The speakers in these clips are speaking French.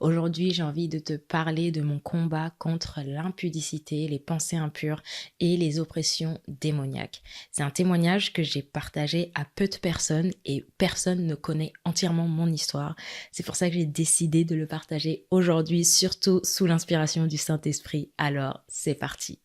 Aujourd'hui, j'ai envie de te parler de mon combat contre l'impudicité, les pensées impures et les oppressions démoniaques. C'est un témoignage que j'ai partagé à peu de personnes et personne ne connaît entièrement mon histoire. C'est pour ça que j'ai décidé de le partager aujourd'hui, surtout sous l'inspiration du Saint-Esprit. Alors, c'est parti.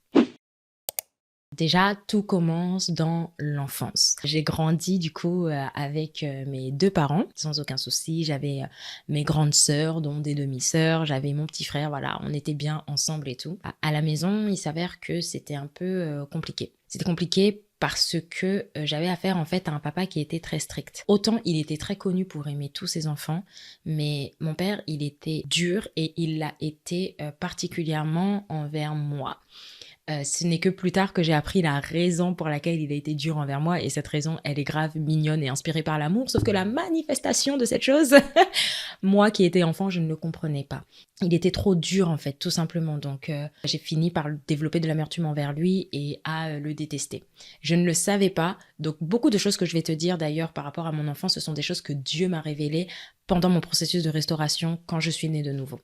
Déjà, tout commence dans l'enfance. J'ai grandi du coup avec mes deux parents, sans aucun souci. J'avais mes grandes sœurs, dont des demi-sœurs. J'avais mon petit frère, voilà, on était bien ensemble et tout. À la maison, il s'avère que c'était un peu compliqué. C'était compliqué parce que j'avais affaire en fait à un papa qui était très strict. Autant il était très connu pour aimer tous ses enfants, mais mon père, il était dur et il l'a été particulièrement envers moi. Ce n'est que plus tard que j'ai appris la raison pour laquelle il a été dur envers moi, et cette raison, elle est grave, mignonne et inspirée par l'amour, sauf que la manifestation de cette chose, moi qui étais enfant, je ne le comprenais pas. Il était trop dur en fait, tout simplement, donc j'ai fini par développer de l'amertume envers lui et à le détester. Je ne le savais pas, donc beaucoup de choses que je vais te dire d'ailleurs par rapport à mon enfance, ce sont des choses que Dieu m'a révélées pendant mon processus de restauration quand je suis née de nouveau.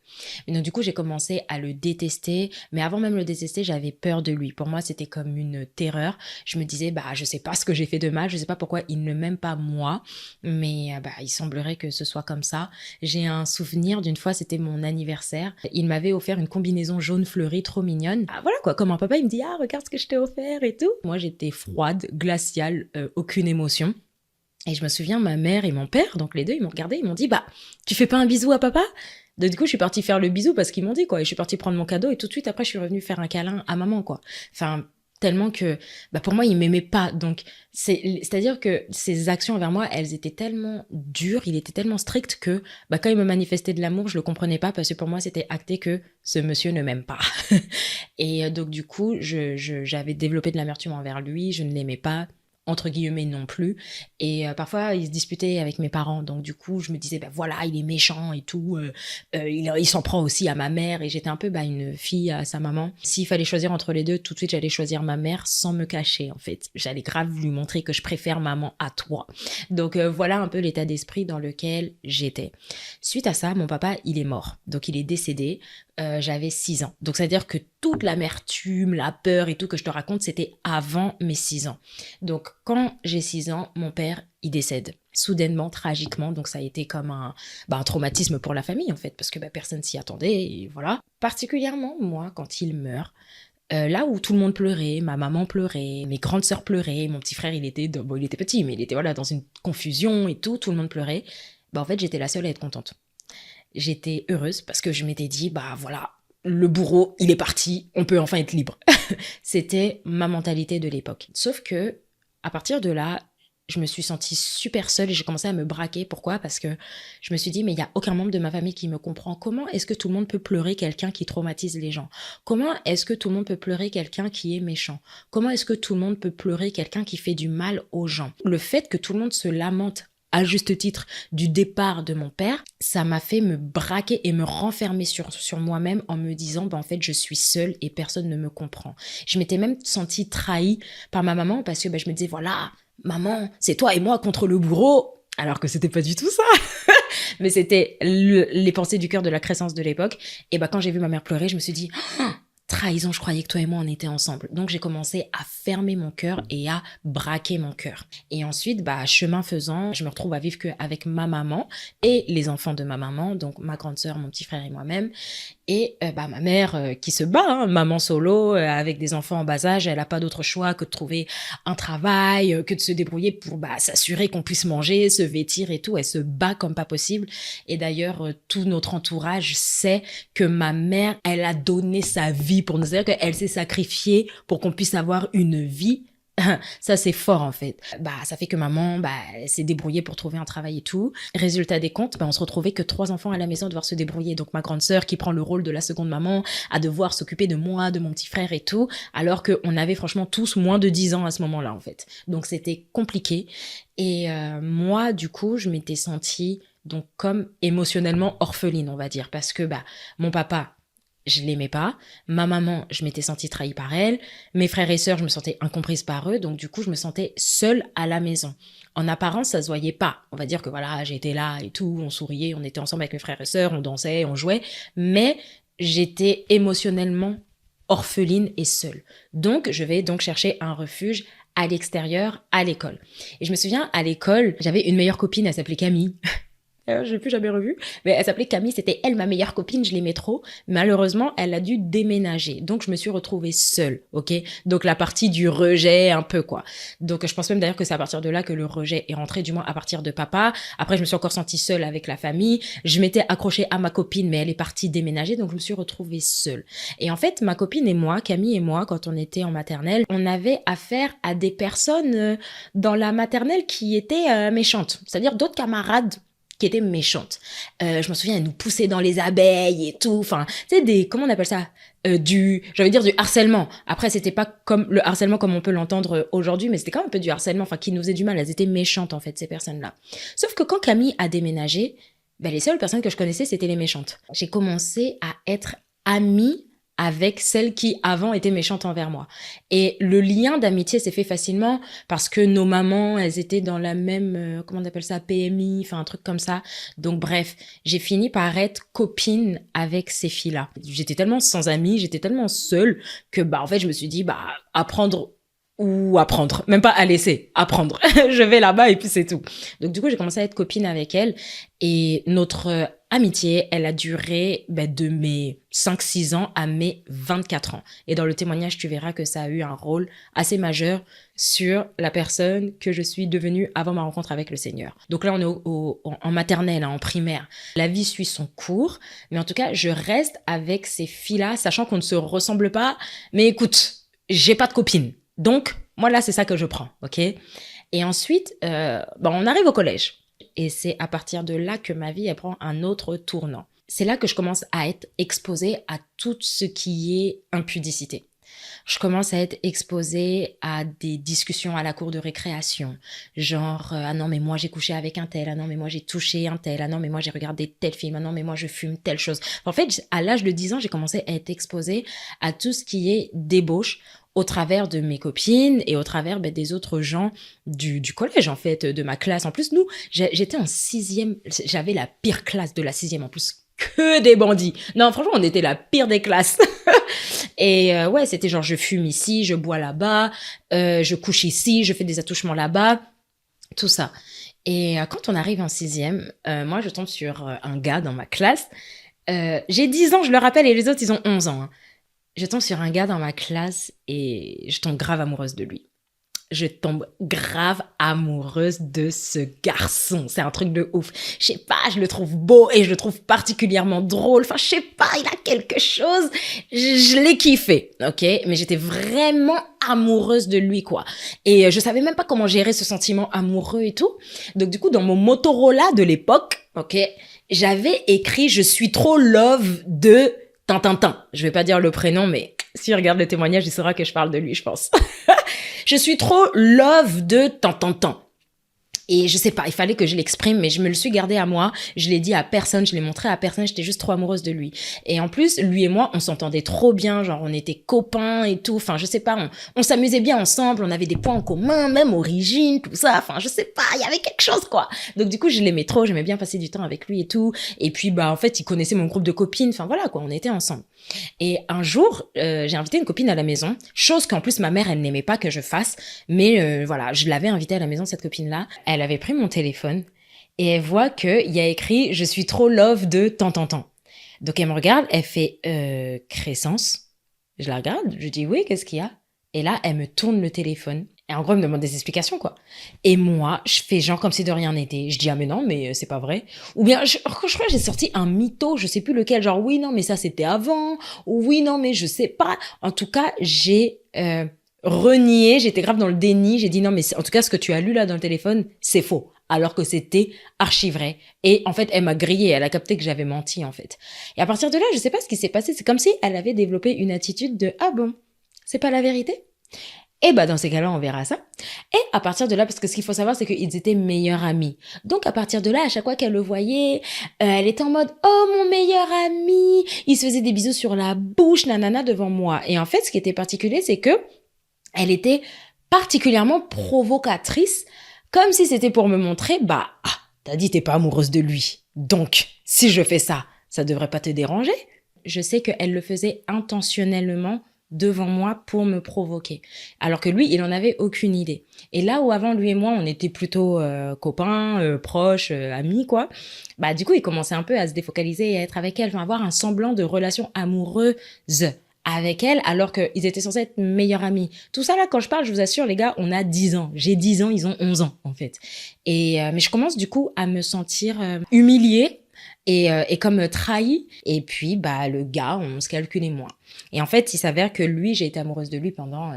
Et donc du coup, j'ai commencé à le détester, mais avant même le détester, j'avais peur de lui. Pour moi, c'était comme une terreur. Je me disais, bah, je sais pas ce que j'ai fait de mal, je sais pas pourquoi il ne m'aime pas moi, mais bah, il semblerait que ce soit comme ça. J'ai un souvenir d'une fois, c'était mon anniversaire. Il m'avait offert une combinaison jaune fleurie trop mignonne. Ah, voilà quoi, comme un papa, il me dit, ah, regarde ce que je t'ai offert et tout. Moi, j'étais froide, glaciale, aucune émotion. Et je me souviens, ma mère et mon père, donc les deux, ils m'ont regardé, ils m'ont dit, bah, tu fais pas un bisou à papa? Donc, du coup, je suis partie faire le bisou parce qu'ils m'ont dit, quoi. Et je suis partie prendre mon cadeau et tout de suite, après, je suis revenue faire un câlin à maman, quoi. Enfin, tellement que, bah, pour moi, il m'aimait pas. Donc, c'est-à-dire que ses actions envers moi, elles étaient tellement dures, il était tellement strict que, bah, quand il me manifestait de l'amour, je le comprenais pas parce que pour moi, c'était acté que ce monsieur ne m'aime pas. Et donc, du coup, j'avais développé de l'amertume envers lui, je ne l'aimais pas, entre guillemets non plus, et parfois il se disputait avec mes parents, donc du coup je me disais bah voilà, il est méchant et tout, il s'en prend aussi à ma mère, et j'étais un peu bah, une fille à sa maman. S'il fallait choisir entre les deux, tout de suite j'allais choisir ma mère sans me cacher, en fait j'allais grave lui montrer que je préfère maman à toi. Donc voilà un peu l'état d'esprit dans lequel j'étais. Suite à ça, mon papa il est mort, donc il est décédé. J'avais 6 ans, donc c'est à dire que toute l'amertume, la peur et tout que je te raconte, c'était avant mes 6 ans. Donc, quand j'ai 6 ans, mon père, il décède. Soudainement, tragiquement. Donc, ça a été comme un traumatisme pour la famille, en fait, parce que bah, personne s'y attendait, et voilà. Particulièrement, moi, quand il meurt, là où tout le monde pleurait, ma maman pleurait, mes grandes sœurs pleuraient, mon petit frère, bon, il était petit, mais il était voilà, dans une confusion et tout le monde pleurait. Bah, en fait, j'étais la seule à être contente. J'étais heureuse parce que je m'étais dit, bah voilà, le bourreau, il est parti, on peut enfin être libre. C'était ma mentalité de l'époque. Sauf que, à partir de là, je me suis sentie super seule et j'ai commencé à me braquer. Pourquoi? Parce que je me suis dit, mais il n'y a aucun membre de ma famille qui me comprend. Comment est-ce que tout le monde peut pleurer quelqu'un qui traumatise les gens? Comment est-ce que tout le monde peut pleurer quelqu'un qui est méchant? Comment est-ce que tout le monde peut pleurer quelqu'un qui fait du mal aux gens? Le fait que tout le monde se lamente à juste titre du départ de mon père, ça m'a fait me braquer et me renfermer sur moi-même en me disant, bah, en fait, je suis seule et personne ne me comprend. Je m'étais même sentie trahie par ma maman parce que bah, je me disais, voilà, maman, c'est toi et moi contre le bourreau. Alors que c'était pas du tout ça. Mais c'était les pensées du cœur de la créance de l'époque. Et bah, quand j'ai vu ma mère pleurer, je me suis dit, trahison, je croyais que toi et moi on était ensemble. Donc j'ai commencé à fermer mon cœur et à braquer mon cœur. Et ensuite, bah, chemin faisant, je me retrouve à vivre qu'avec ma maman et les enfants de ma maman, donc ma grande sœur, mon petit frère et moi-même. Et bah, ma mère qui se bat, hein, maman solo, avec des enfants en bas âge, elle n'a pas d'autre choix que de trouver un travail, que de se débrouiller pour bah, s'assurer qu'on puisse manger, se vêtir et tout. Elle se bat comme pas possible. Et d'ailleurs, tout notre entourage sait que ma mère, elle a donné sa vie pour nous. C'est-à-dire qu'elle s'est sacrifiée pour qu'on puisse avoir une vie. Ça, c'est fort, en fait. Bah, ça fait que maman, bah, elle s'est débrouillée pour trouver un travail et tout. Résultat des comptes, bah, on se retrouvait que 3 enfants à la maison à devoir se débrouiller. Donc, ma grande sœur, qui prend le rôle de la seconde maman, à devoir s'occuper de moi, de mon petit frère et tout, alors qu'on avait franchement tous moins de 10 ans à ce moment-là, en fait. Donc, c'était compliqué. Et moi, du coup, je m'étais sentie donc comme émotionnellement orpheline, on va dire, parce que bah, mon papa, je l'aimais pas. Ma maman, je m'étais sentie trahie par elle. Mes frères et sœurs, je me sentais incomprise par eux. Donc, du coup, je me sentais seule à la maison. En apparence, ça se voyait pas. On va dire que voilà, j'étais là et tout, on souriait, on était ensemble avec mes frères et sœurs, on dansait, on jouait. Mais j'étais émotionnellement orpheline et seule. Donc, je vais donc chercher un refuge à l'extérieur, à l'école. Et je me souviens, à l'école, j'avais une meilleure copine, elle s'appelait Camille. Je l'ai plus jamais revue. Mais elle s'appelait Camille, c'était elle ma meilleure copine, je l'aimais trop. Malheureusement, elle a dû déménager. Donc, je me suis retrouvée seule, ok? Donc, la partie du rejet, un peu, quoi. Donc, je pense même d'ailleurs que c'est à partir de là que le rejet est rentré, du moins à partir de papa. Après, je me suis encore sentie seule avec la famille. Je m'étais accrochée à ma copine, mais elle est partie déménager, donc je me suis retrouvée seule. Et en fait, ma copine et moi, Camille et moi, quand on était en maternelle, on avait affaire à des personnes dans la maternelle qui étaient méchantes. C'est-à-dire d'autres camarades qui était méchante. Je me souviens, elle nous poussait dans les abeilles et tout. Enfin, tu sais, comment on appelle ça? Du harcèlement. Après, c'était pas comme le harcèlement comme on peut l'entendre aujourd'hui, mais c'était quand même un peu du harcèlement, enfin, qui nous faisait du mal. Elles étaient méchantes, en fait, ces personnes-là. Sauf que quand Camille a déménagé, ben, les seules personnes que je connaissais, c'était les méchantes. J'ai commencé à être amie avec celles qui avant étaient méchantes envers moi. Et le lien d'amitié s'est fait facilement parce que nos mamans, elles étaient dans la même, comment on appelle ça, PMI, enfin un truc comme ça. Donc bref, j'ai fini par être copine avec ces filles-là. J'étais tellement sans amis, j'étais tellement seule que bah en fait je me suis dit bah apprendre ou apprendre, même pas à laisser, apprendre. Je vais là-bas et puis c'est tout. Donc du coup, j'ai commencé à être copine avec elle et notre amitié, elle a duré de mes 5-6 ans à mes 24 ans. Et dans le témoignage, tu verras que ça a eu un rôle assez majeur sur la personne que je suis devenue avant ma rencontre avec le Seigneur. Donc là, on est en maternelle, en primaire. La vie suit son cours, mais en tout cas, je reste avec ces filles-là, sachant qu'on ne se ressemble pas. Mais écoute, j'ai pas de copine. Donc, moi, là, c'est ça que je prends, ok? Et ensuite, on arrive au collège. Et c'est à partir de là que ma vie, elle prend un autre tournant. C'est là que je commence à être exposée à tout ce qui est impudicité. Je commence à être exposée à des discussions à la cour de récréation. Genre, ah non, mais moi, j'ai couché avec un tel. Ah non, mais moi, j'ai touché un tel. Ah non, mais moi, j'ai regardé tel film. Ah non, mais moi, je fume telle chose. En fait, à l'âge de 10 ans, j'ai commencé à être exposée à tout ce qui est débauche au travers de mes copines et au travers des autres gens du collège, en fait, de ma classe. En plus, nous, j'étais en 6e, j'avais la pire classe de la 6e, en plus, que des bandits. Non, franchement, on était la pire des classes. Et ouais, c'était genre, je fume ici, je bois là-bas, je couche ici, je fais des attouchements là-bas, tout ça. Et quand on arrive en 6e, moi, je tombe sur un gars dans ma classe. J'ai 10 ans, je le rappelle, et les autres, ils ont 11 ans. Hein. Je tombe sur un gars dans ma classe et je tombe grave amoureuse de lui. Je tombe grave amoureuse de ce garçon. C'est un truc de ouf. Je sais pas, je le trouve beau et je le trouve particulièrement drôle. Enfin, je sais pas, il a quelque chose. Je l'ai kiffé, ok? Mais j'étais vraiment amoureuse de lui, quoi. Et je savais même pas comment gérer ce sentiment amoureux et tout. Donc, du coup, dans mon Motorola de l'époque, ok, j'avais écrit « Je suis trop love de... » Tintintin. Je vais pas dire le prénom, mais s'il regarde le témoignage, il saura que je parle de lui, je pense. Je suis trop love de Tintintin. Et je sais pas, il fallait que je l'exprime, mais je me le suis gardé à moi. Je l'ai dit à personne, je l'ai montré à personne, j'étais juste trop amoureuse de lui. Et en plus, lui et moi, on s'entendait trop bien, genre on était copains et tout. Enfin, je sais pas, on s'amusait bien ensemble, on avait des points en commun, même origine, tout ça. Enfin, je sais pas, il y avait quelque chose, quoi. Donc du coup, je l'aimais trop, j'aimais bien passer du temps avec lui et tout. Et puis, en fait, il connaissait mon groupe de copines. Enfin, voilà, quoi, on était ensemble. Et un jour, j'ai invité une copine à la maison, chose qu'en plus ma mère, elle n'aimait pas que je fasse, mais voilà, je l'avais invitée à la maison, cette copine-là. Elle avait pris mon téléphone et elle voit qu'il y a écrit « Je suis trop love de tant. » Donc elle me regarde, elle fait « Crescence ?» Je la regarde, je dis « Oui, qu'est-ce qu'il y a ?» Et là, elle me tourne le téléphone. Et en gros, elle me demande des explications, quoi. Et moi, je fais genre comme si de rien n'était. Je dis, ah mais non, mais c'est pas vrai. Ou bien, je crois que j'ai sorti un mytho, je sais plus lequel, genre, oui, non, mais ça, c'était avant. Ou oui, non, mais je sais pas. En tout cas, j'ai renié, j'étais grave dans le déni. J'ai dit, non, mais en tout cas, ce que tu as lu là dans le téléphone, c'est faux. Alors que c'était archi vrai. Et en fait, elle m'a grillé, elle a capté que j'avais menti, en fait. Et à partir de là, je sais pas ce qui s'est passé. C'est comme si elle avait développé une attitude de, ah bon, c'est pas la vérité? Et dans ces cas-là, on verra ça. Et à partir de là, parce que ce qu'il faut savoir, c'est qu'ils étaient meilleurs amis. Donc, à partir de là, à chaque fois qu'elle le voyait, elle était en mode « Oh, mon meilleur ami !» il se faisait des bisous sur la bouche, nanana, devant moi. Et en fait, ce qui était particulier, c'est que elle était particulièrement provocatrice, comme si c'était pour me montrer, t'as dit t'es pas amoureuse de lui. Donc, si je fais ça, ça devrait pas te déranger. Je sais qu'elle le faisait intentionnellement devant moi pour me provoquer. Alors que lui, il en avait aucune idée. Et là où avant, lui et moi, on était plutôt copains, proches, amis, quoi. Du coup, il commençait un peu à se défocaliser et à être avec elle, enfin, avoir un semblant de relation amoureuse avec elle, alors qu'ils étaient censés être meilleurs amis. Tout ça, là, quand je parle, je vous assure, les gars, on a 10 ans. J'ai 10 ans, ils ont 11 ans, en fait. Mais je commence, du coup, à me sentir humiliée et comme trahi. Et puis, le gars, on se calculait moins. Et en fait, il s'avère que lui, j'ai été amoureuse de lui pendant,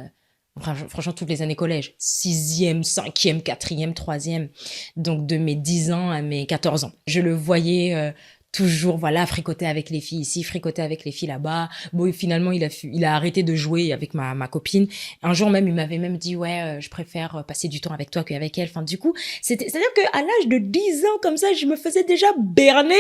franchement, toutes les années collège. 6e, 5e, 4e, 3e. Donc, de mes 10 ans à mes 14 ans. Je le voyais toujours, voilà, fricoter avec les filles ici, fricoter avec les filles là-bas. Bon, finalement, il a arrêté de jouer avec ma copine. Un jour même, il m'avait même dit, ouais, je préfère passer du temps avec toi qu'avec elle. Enfin, du coup, c'est-à-dire qu'à l'âge de 10 ans, comme ça, je me faisais déjà berner.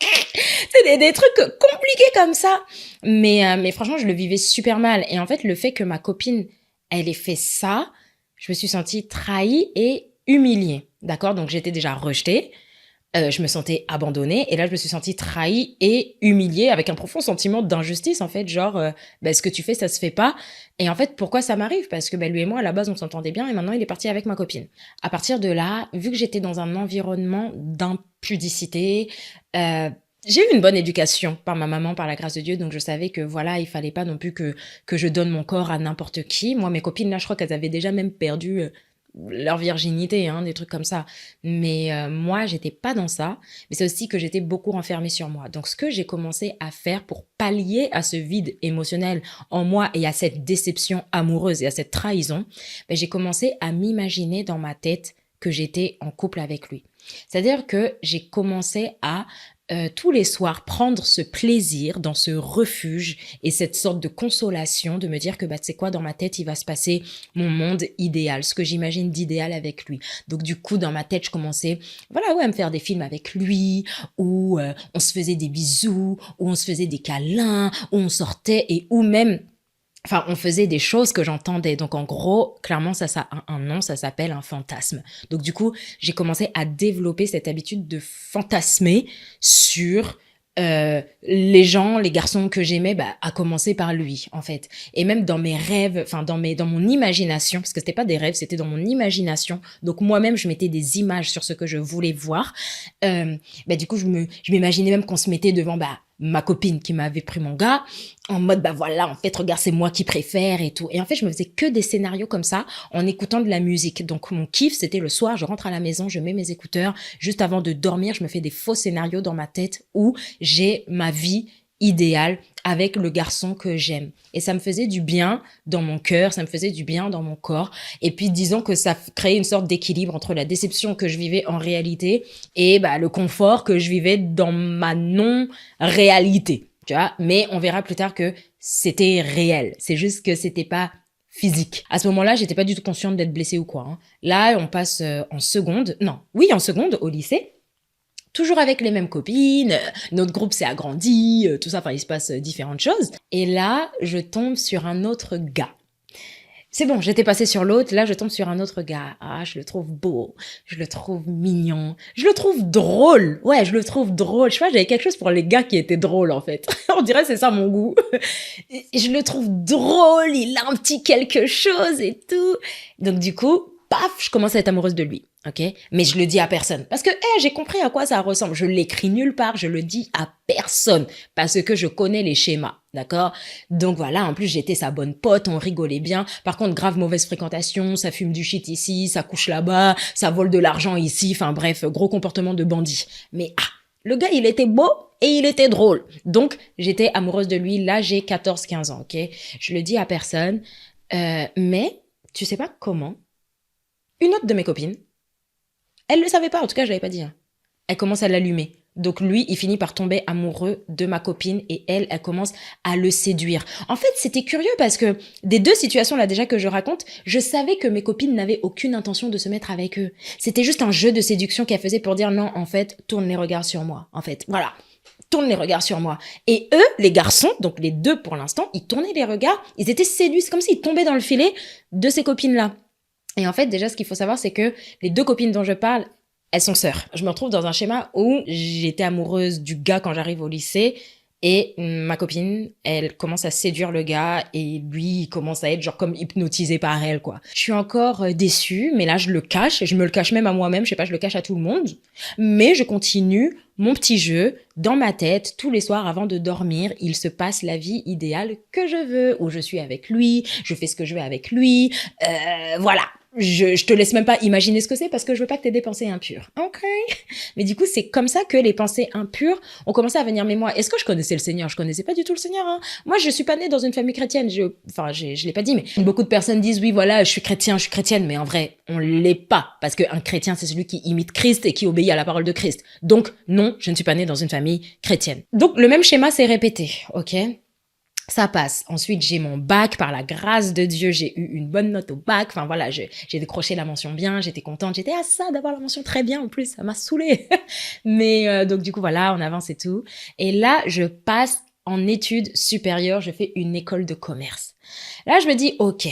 C'est des trucs compliqués comme ça. Mais franchement, je le vivais super mal. Et en fait, le fait que ma copine, elle ait fait ça, je me suis sentie trahie et humiliée. D'accord? Donc, j'étais déjà rejetée. Je me sentais abandonnée. Et là, je me suis sentie trahie et humiliée avec un profond sentiment d'injustice, en fait. Genre, ce que tu fais, ça se fait pas. Et en fait, pourquoi ça m'arrive? Parce que lui et moi, à la base, on s'entendait bien. Et maintenant, il est parti avec ma copine. À partir de là, vu que j'étais dans un environnement d'impudicité, j'ai eu une bonne éducation par ma maman, par la grâce de Dieu. Donc, je savais que voilà, il fallait pas non plus que je donne mon corps à n'importe qui. Moi, mes copines, là, je crois qu'elles avaient déjà même perdu leur virginité, des trucs comme ça. Mais moi, j'étais pas dans ça. Mais c'est aussi que j'étais beaucoup renfermée sur moi. Donc, ce que j'ai commencé à faire pour pallier à ce vide émotionnel en moi et à cette déception amoureuse et à cette trahison, j'ai commencé à m'imaginer dans ma tête que j'étais en couple avec lui. C'est-à-dire que j'ai commencé à tous les soirs prendre ce plaisir dans ce refuge et cette sorte de consolation de me dire que tu sais quoi, dans ma tête il va se passer mon monde idéal, ce que j'imagine d'idéal avec lui. Donc du coup dans ma tête je commençais à me faire des films avec lui où on se faisait des bisous, où on se faisait des câlins, où on sortait et où même on faisait des choses que j'entendais. Donc, en gros, clairement, ça a un nom, ça s'appelle un fantasme. Donc, du coup, j'ai commencé à développer cette habitude de fantasmer sur les gens, les garçons que j'aimais, à commencer par lui, en fait. Et même dans mes rêves, dans mon imagination, parce que c'était pas des rêves, c'était dans mon imagination. Donc, moi-même, je mettais des images sur ce que je voulais voir. Du coup, je m'imaginais même qu'on se mettait devant, ma copine qui m'avait pris mon gars, en mode, voilà, en fait, regarde, c'est moi qui préfère et tout. Et en fait, je me faisais que des scénarios comme ça en écoutant de la musique. Donc, mon kiff, c'était le soir, je rentre à la maison, je mets mes écouteurs. Juste avant de dormir, je me fais des faux scénarios dans ma tête où j'ai ma vie idéale avec le garçon que j'aime. Et ça me faisait du bien dans mon cœur, ça me faisait du bien dans mon corps. Et puis, disons que ça créait une sorte d'équilibre entre la déception que je vivais en réalité et le confort que je vivais dans ma non-réalité. Tu vois, mais on verra plus tard que c'était réel. C'est juste que c'était pas physique. À ce moment-là, j'étais pas du tout consciente d'être blessée ou quoi. Là, on passe en seconde au lycée. Toujours avec les mêmes copines, notre groupe s'est agrandi, tout ça, il se passe différentes choses. Et là, je tombe sur un autre gars. C'est bon, j'étais passée sur l'autre, là je tombe sur un autre gars. Ah, je le trouve beau, je le trouve mignon, je le trouve drôle. Ouais, je le trouve drôle. Je sais pas, j'avais quelque chose pour les gars qui étaient drôles en fait. On dirait que c'est ça mon goût. Et je le trouve drôle, il a un petit quelque chose et tout. Donc du coup, paf, je commence à être amoureuse de lui. Ok, mais je le dis à personne parce que j'ai compris à quoi ça ressemble. Je l'écris nulle part, je le dis à personne parce que je connais les schémas, d'accord? Donc voilà, en plus j'étais sa bonne pote, on rigolait bien. Par contre, grave mauvaise fréquentation, ça fume du shit ici, ça couche là-bas, ça vole de l'argent ici, enfin bref, gros comportement de bandit. Mais le gars, il était beau et il était drôle. Donc j'étais amoureuse de lui, là j'ai 14-15 ans, ok? Je le dis à personne, mais tu sais pas comment, une autre de mes copines, elle le savait pas, en tout cas, je l'avais pas dit. Elle commence à l'allumer. Donc lui, il finit par tomber amoureux de ma copine et elle commence à le séduire. En fait, c'était curieux parce que des deux situations là déjà que je raconte, je savais que mes copines n'avaient aucune intention de se mettre avec eux. C'était juste un jeu de séduction qu'elle faisait pour dire non, en fait, tourne les regards sur moi. En fait, voilà. tournent les regards sur moi. Et eux, les garçons, donc les deux pour l'instant, ils tournaient les regards, ils étaient séduits, c'est comme s'ils tombaient dans le filet de ces copines-là. Et en fait, déjà, ce qu'il faut savoir, c'est que les deux copines dont je parle, elles sont sœurs. Je me retrouve dans un schéma où j'étais amoureuse du gars quand j'arrive au lycée et ma copine, elle commence à séduire le gars et lui, il commence à être genre comme hypnotisé par elle, quoi. Je suis encore déçue, mais là, je le cache et je me le cache même à moi-même. Je sais pas, je le cache à tout le monde. Mais je continue mon petit jeu dans ma tête tous les soirs avant de dormir. Il se passe la vie idéale que je veux, où je suis avec lui, je fais ce que je veux avec lui. Voilà. Je te laisse même pas imaginer ce que c'est parce que je veux pas que tu aies des pensées impures. Ok. Mais du coup, c'est comme ça que les pensées impures ont commencé à venir. Mais moi, est-ce que je connaissais le Seigneur? Je connaissais pas du tout le Seigneur. Hein. Moi, je suis pas née dans une famille chrétienne. Je l'ai pas dit, mais beaucoup de personnes disent oui, voilà, je suis chrétienne. Mais en vrai, on l'est pas. Parce qu'un chrétien, c'est celui qui imite Christ et qui obéit à la parole de Christ. Donc, non, je ne suis pas née dans une famille chrétienne. Donc, le même schéma s'est répété. Ok. Ça passe. Ensuite, j'ai mon bac. Par la grâce de Dieu, j'ai eu une bonne note au bac. Enfin voilà, j'ai décroché la mention bien, j'étais contente. J'étais à ça d'avoir la mention très bien en plus, ça m'a saoulée. Mais donc du coup, voilà, on avance et tout. Et là, je passe en études supérieures, je fais une école de commerce. Là, je me dis, ok,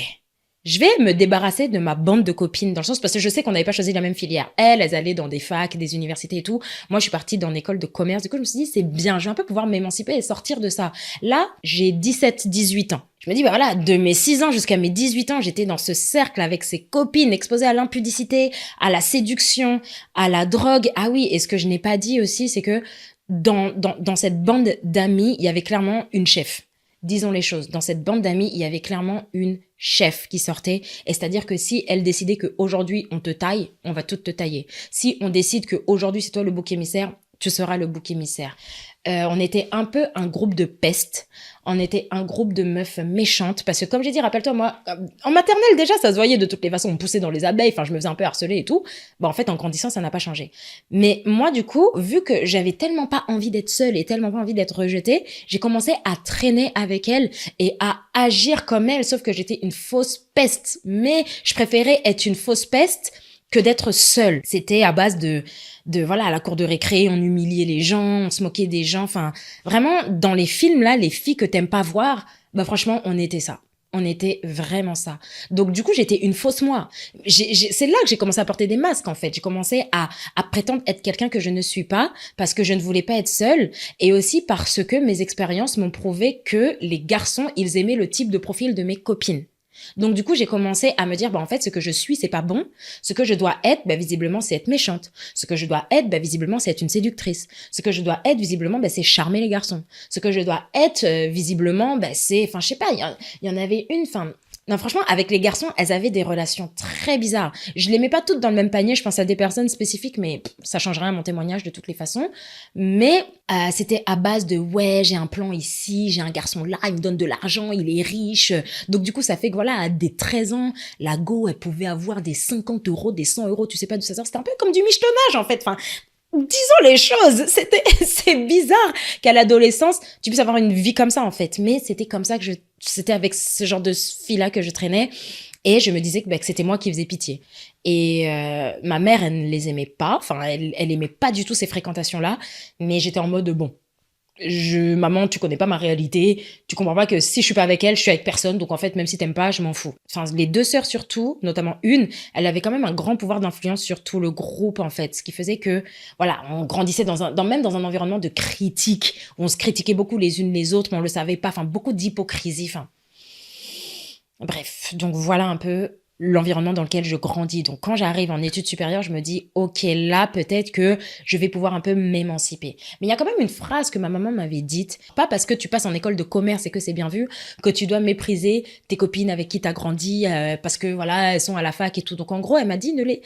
je vais me débarrasser de ma bande de copines, dans le sens parce que je sais qu'on n'avait pas choisi la même filière. Elles allaient dans des facs, des universités et tout. Moi, je suis partie dans l'école de commerce. Du coup, je me suis dit, c'est bien, je vais un peu pouvoir m'émanciper et sortir de ça. Là, j'ai 17-18 ans. Je me dis, bah voilà, de mes 6 ans jusqu'à mes 18 ans, j'étais dans ce cercle avec ces copines exposées à l'impudicité, à la séduction, à la drogue. Ah oui, et ce que je n'ai pas dit aussi, c'est que dans cette bande d'amis, il y avait clairement une chef. Disons les choses, dans cette bande d'amis, il y avait clairement une chef qui sortait. Et c'est-à-dire que si elle décidait qu'aujourd'hui on te taille, on va toutes te tailler. Si on décide qu'aujourd'hui c'est toi le bouc émissaire, tu seras le bouc émissaire. On était un peu un groupe de peste. On était un groupe de meufs méchantes. Parce que comme j'ai dit, rappelle-toi, moi, en maternelle déjà, ça se voyait de toutes les façons. On me poussait dans les abeilles, enfin je me faisais un peu harceler et tout. Bon, en fait, en grandissant, ça n'a pas changé. Mais moi, du coup, vu que j'avais tellement pas envie d'être seule et tellement pas envie d'être rejetée, j'ai commencé à traîner avec elle et à agir comme elle. Sauf que j'étais une fausse peste. Mais je préférais être une fausse peste que d'être seule. C'était à base de voilà, à la cour de récré, on humiliait les gens, on se moquait des gens. Enfin, vraiment, dans les films, là, les filles que t'aimes pas voir, bah franchement, on était ça. On était vraiment ça. Donc, du coup, j'étais une fausse moi. C'est là que j'ai commencé à porter des masques, en fait. J'ai commencé à prétendre être quelqu'un que je ne suis pas parce que je ne voulais pas être seule et aussi parce que mes expériences m'ont prouvé que les garçons, ils aimaient le type de profil de mes copines. Donc du coup, j'ai commencé à me dire, bah en fait, ce que je suis, c'est pas bon. Ce que je dois être, bah visiblement, c'est être méchante. Ce que je dois être, bah visiblement, c'est être une séductrice. Ce que je dois être, visiblement, bah c'est charmer les garçons. Ce que je dois être, visiblement, bah c'est, enfin, je sais pas, il y en avait une, enfin, non, franchement, avec les garçons, elles avaient des relations très bizarres. Je les mets pas toutes dans le même panier, je pense à des personnes spécifiques, mais ça change rien à mon témoignage de toutes les façons. Mais c'était à base de ouais, j'ai un plan ici, j'ai un garçon là, il me donne de l'argent, il est riche. Donc du coup, ça fait que voilà, à des 13 ans, la go, elle pouvait avoir des 50 euros, des 100 euros, tu sais pas d'où ça sort. C'était un peu comme du michetonnage en fait. Enfin, disons les choses, c'est bizarre qu'à l'adolescence, tu puisses avoir une vie comme ça, en fait. Mais c'était comme ça c'était avec ce genre de filles-là que je traînais. Et je me disais que c'était moi qui faisais pitié. Et ma mère, elle ne les aimait pas. Enfin, elle aimait pas du tout ces fréquentations-là. Mais j'étais en mode, bon, maman, tu connais pas ma réalité, tu comprends pas que si je suis pas avec elle, je suis avec personne, donc en fait, même si t'aimes pas, je m'en fous. Enfin, les deux sœurs surtout, notamment une, elle avait quand même un grand pouvoir d'influence sur tout le groupe, en fait, ce qui faisait que, voilà, on grandissait même dans un environnement de critique, où on se critiquait beaucoup les unes les autres, mais on le savait pas, enfin, beaucoup d'hypocrisie, enfin. Bref, donc voilà un peu l'environnement dans lequel je grandis. Donc quand j'arrive en études supérieures, je me dis, ok, là, peut-être que je vais pouvoir un peu m'émanciper. Mais il y a quand même une phrase que ma maman m'avait dite, pas parce que tu passes en école de commerce et que c'est bien vu, que tu dois mépriser tes copines avec qui tu as grandi, parce que voilà, elles sont à la fac et tout. Donc en gros, elle m'a dit, ne les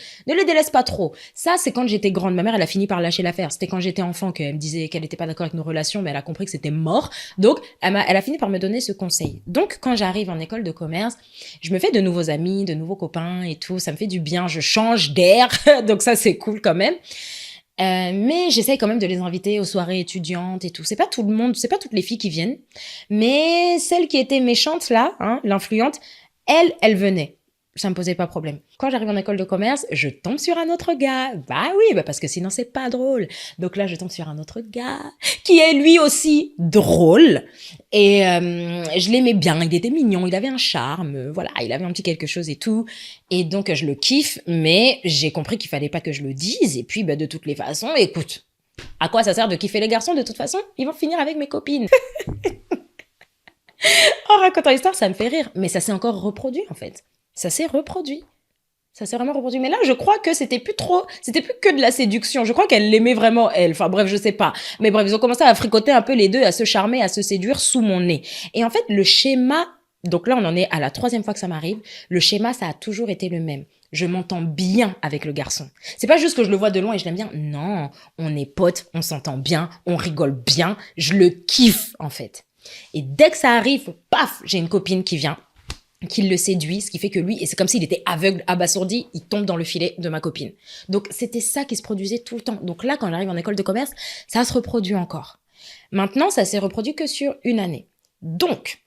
délaisse pas trop. Ça, c'est quand j'étais grande. Ma mère, elle a fini par lâcher l'affaire. C'était quand j'étais enfant qu'elle me disait qu'elle n'était pas d'accord avec nos relations, mais elle a compris que c'était mort. Donc, elle a fini par me donner ce conseil. Donc, quand j'arrive en école de commerce, je me fais de nouveaux amis, de nouveaux copains et tout, ça me fait du bien, je change d'air, donc ça c'est cool quand même. Mais j'essaye quand même de les inviter aux soirées étudiantes et tout. C'est pas tout le monde, c'est pas toutes les filles qui viennent, mais celle qui était méchante là, hein, l'influente, elle venait. ça me posait pas problème. Quand j'arrive en école de commerce, je tombe sur un autre gars. Bah oui, bah parce que sinon c'est pas drôle. Donc là, je tombe sur un autre gars qui est lui aussi drôle. Et je l'aimais bien, il était mignon, il avait un charme, voilà, il avait un petit quelque chose et tout. Et donc je le kiffe, mais j'ai compris qu'il fallait pas que je le dise. Et puis bah, de toutes les façons, écoute, à quoi ça sert de kiffer les garçons? De toute façon, ils vont finir avec mes copines. En racontant l'histoire, ça me fait rire. Mais ça s'est encore reproduit, en fait. Ça s'est reproduit. Ça s'est vraiment reproduit. Mais là, je crois que c'était plus que de la séduction. Je crois qu'elle l'aimait vraiment, elle. Enfin, bref, je sais pas. Mais bref, ils ont commencé à fricoter un peu les deux, à se charmer, à se séduire sous mon nez. Et en fait, le schéma, donc là, on en est à la 3e fois que ça m'arrive. Le schéma, ça a toujours été le même. Je m'entends bien avec le garçon. C'est pas juste que je le vois de loin et je l'aime bien. Non, on est potes, on s'entend bien, on rigole bien. Je le kiffe, en fait. Et dès que ça arrive, paf, j'ai une copine qui vient, qui le séduit, ce qui fait que lui, et c'est comme s'il était aveugle, abasourdi, il tombe dans le filet de ma copine. Donc c'était ça qui se produisait tout le temps. Donc là, quand j'arrive en école de commerce, ça se reproduit encore. Maintenant, ça s'est reproduit que sur une année. Donc,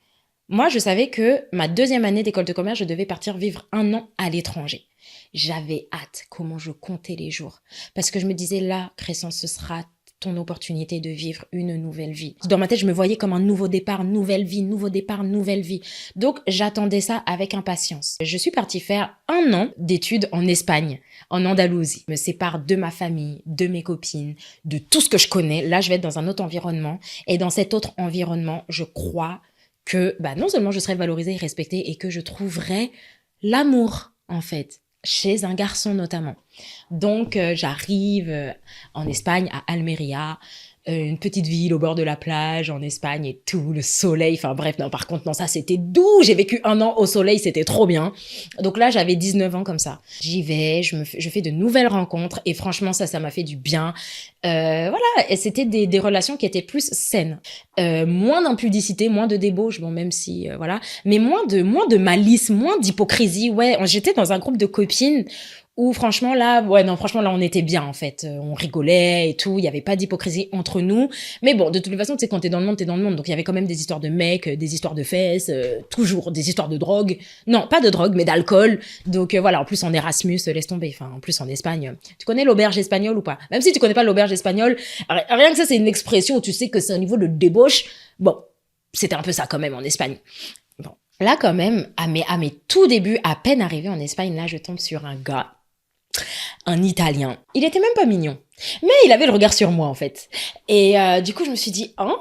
moi, je savais que ma 2e année d'école de commerce, je devais partir vivre 1 an à l'étranger. J'avais hâte, comment je comptais les jours. Parce que je me disais, là, Crescence, ce sera ton opportunité de vivre une nouvelle vie. Dans ma tête, je me voyais comme un nouveau départ, nouvelle vie, nouveau départ, nouvelle vie. Donc, j'attendais ça avec impatience. Je suis partie faire 1 an d'études en Espagne, en Andalousie. Je me sépare de ma famille, de mes copines, de tout ce que je connais. Là, je vais être dans un autre environnement. Et dans cet autre environnement, je crois que non seulement je serai valorisée et respectée et que je trouverai l'amour, en fait, chez un garçon notamment. Donc, j'arrive en Espagne, à Almeria, une petite ville au bord de la plage en Espagne et tout, le soleil. Enfin bref, non, par contre, non, ça c'était doux. J'ai vécu 1 an au soleil, c'était trop bien. Donc là, j'avais 19 ans comme ça. J'y vais, je fais de nouvelles rencontres et franchement, ça m'a fait du bien. Voilà, et c'était des relations qui étaient plus saines. Moins d'impudicité, moins de débauche, bon, même si, voilà, mais moins de malice, moins d'hypocrisie. Ouais, j'étais dans un groupe de copines où franchement là, ouais non, franchement là on était bien en fait, on rigolait et tout, il y avait pas d'hypocrisie entre nous. Mais bon, de toutes les façons, tu sais, quand t'es dans le monde, t'es dans le monde. Donc il y avait quand même des histoires de mecs, des histoires de fesses, toujours des histoires de drogue. Non, pas de drogue, mais d'alcool. Donc voilà, en plus en Erasmus, laisse tomber. Enfin, en plus en Espagne. Tu connais l'auberge espagnole ou pas? Même si tu connais pas l'auberge espagnole, rien que ça, c'est une expression où tu sais que c'est un niveau de débauche. Bon, c'était un peu ça quand même en Espagne. Bon, là quand même, à mes tout débuts, à peine arrivé en Espagne, là je tombe sur un gars, un Italien. Il était même pas mignon, mais il avait le regard sur moi en fait. Et du coup, je me suis dit, oh,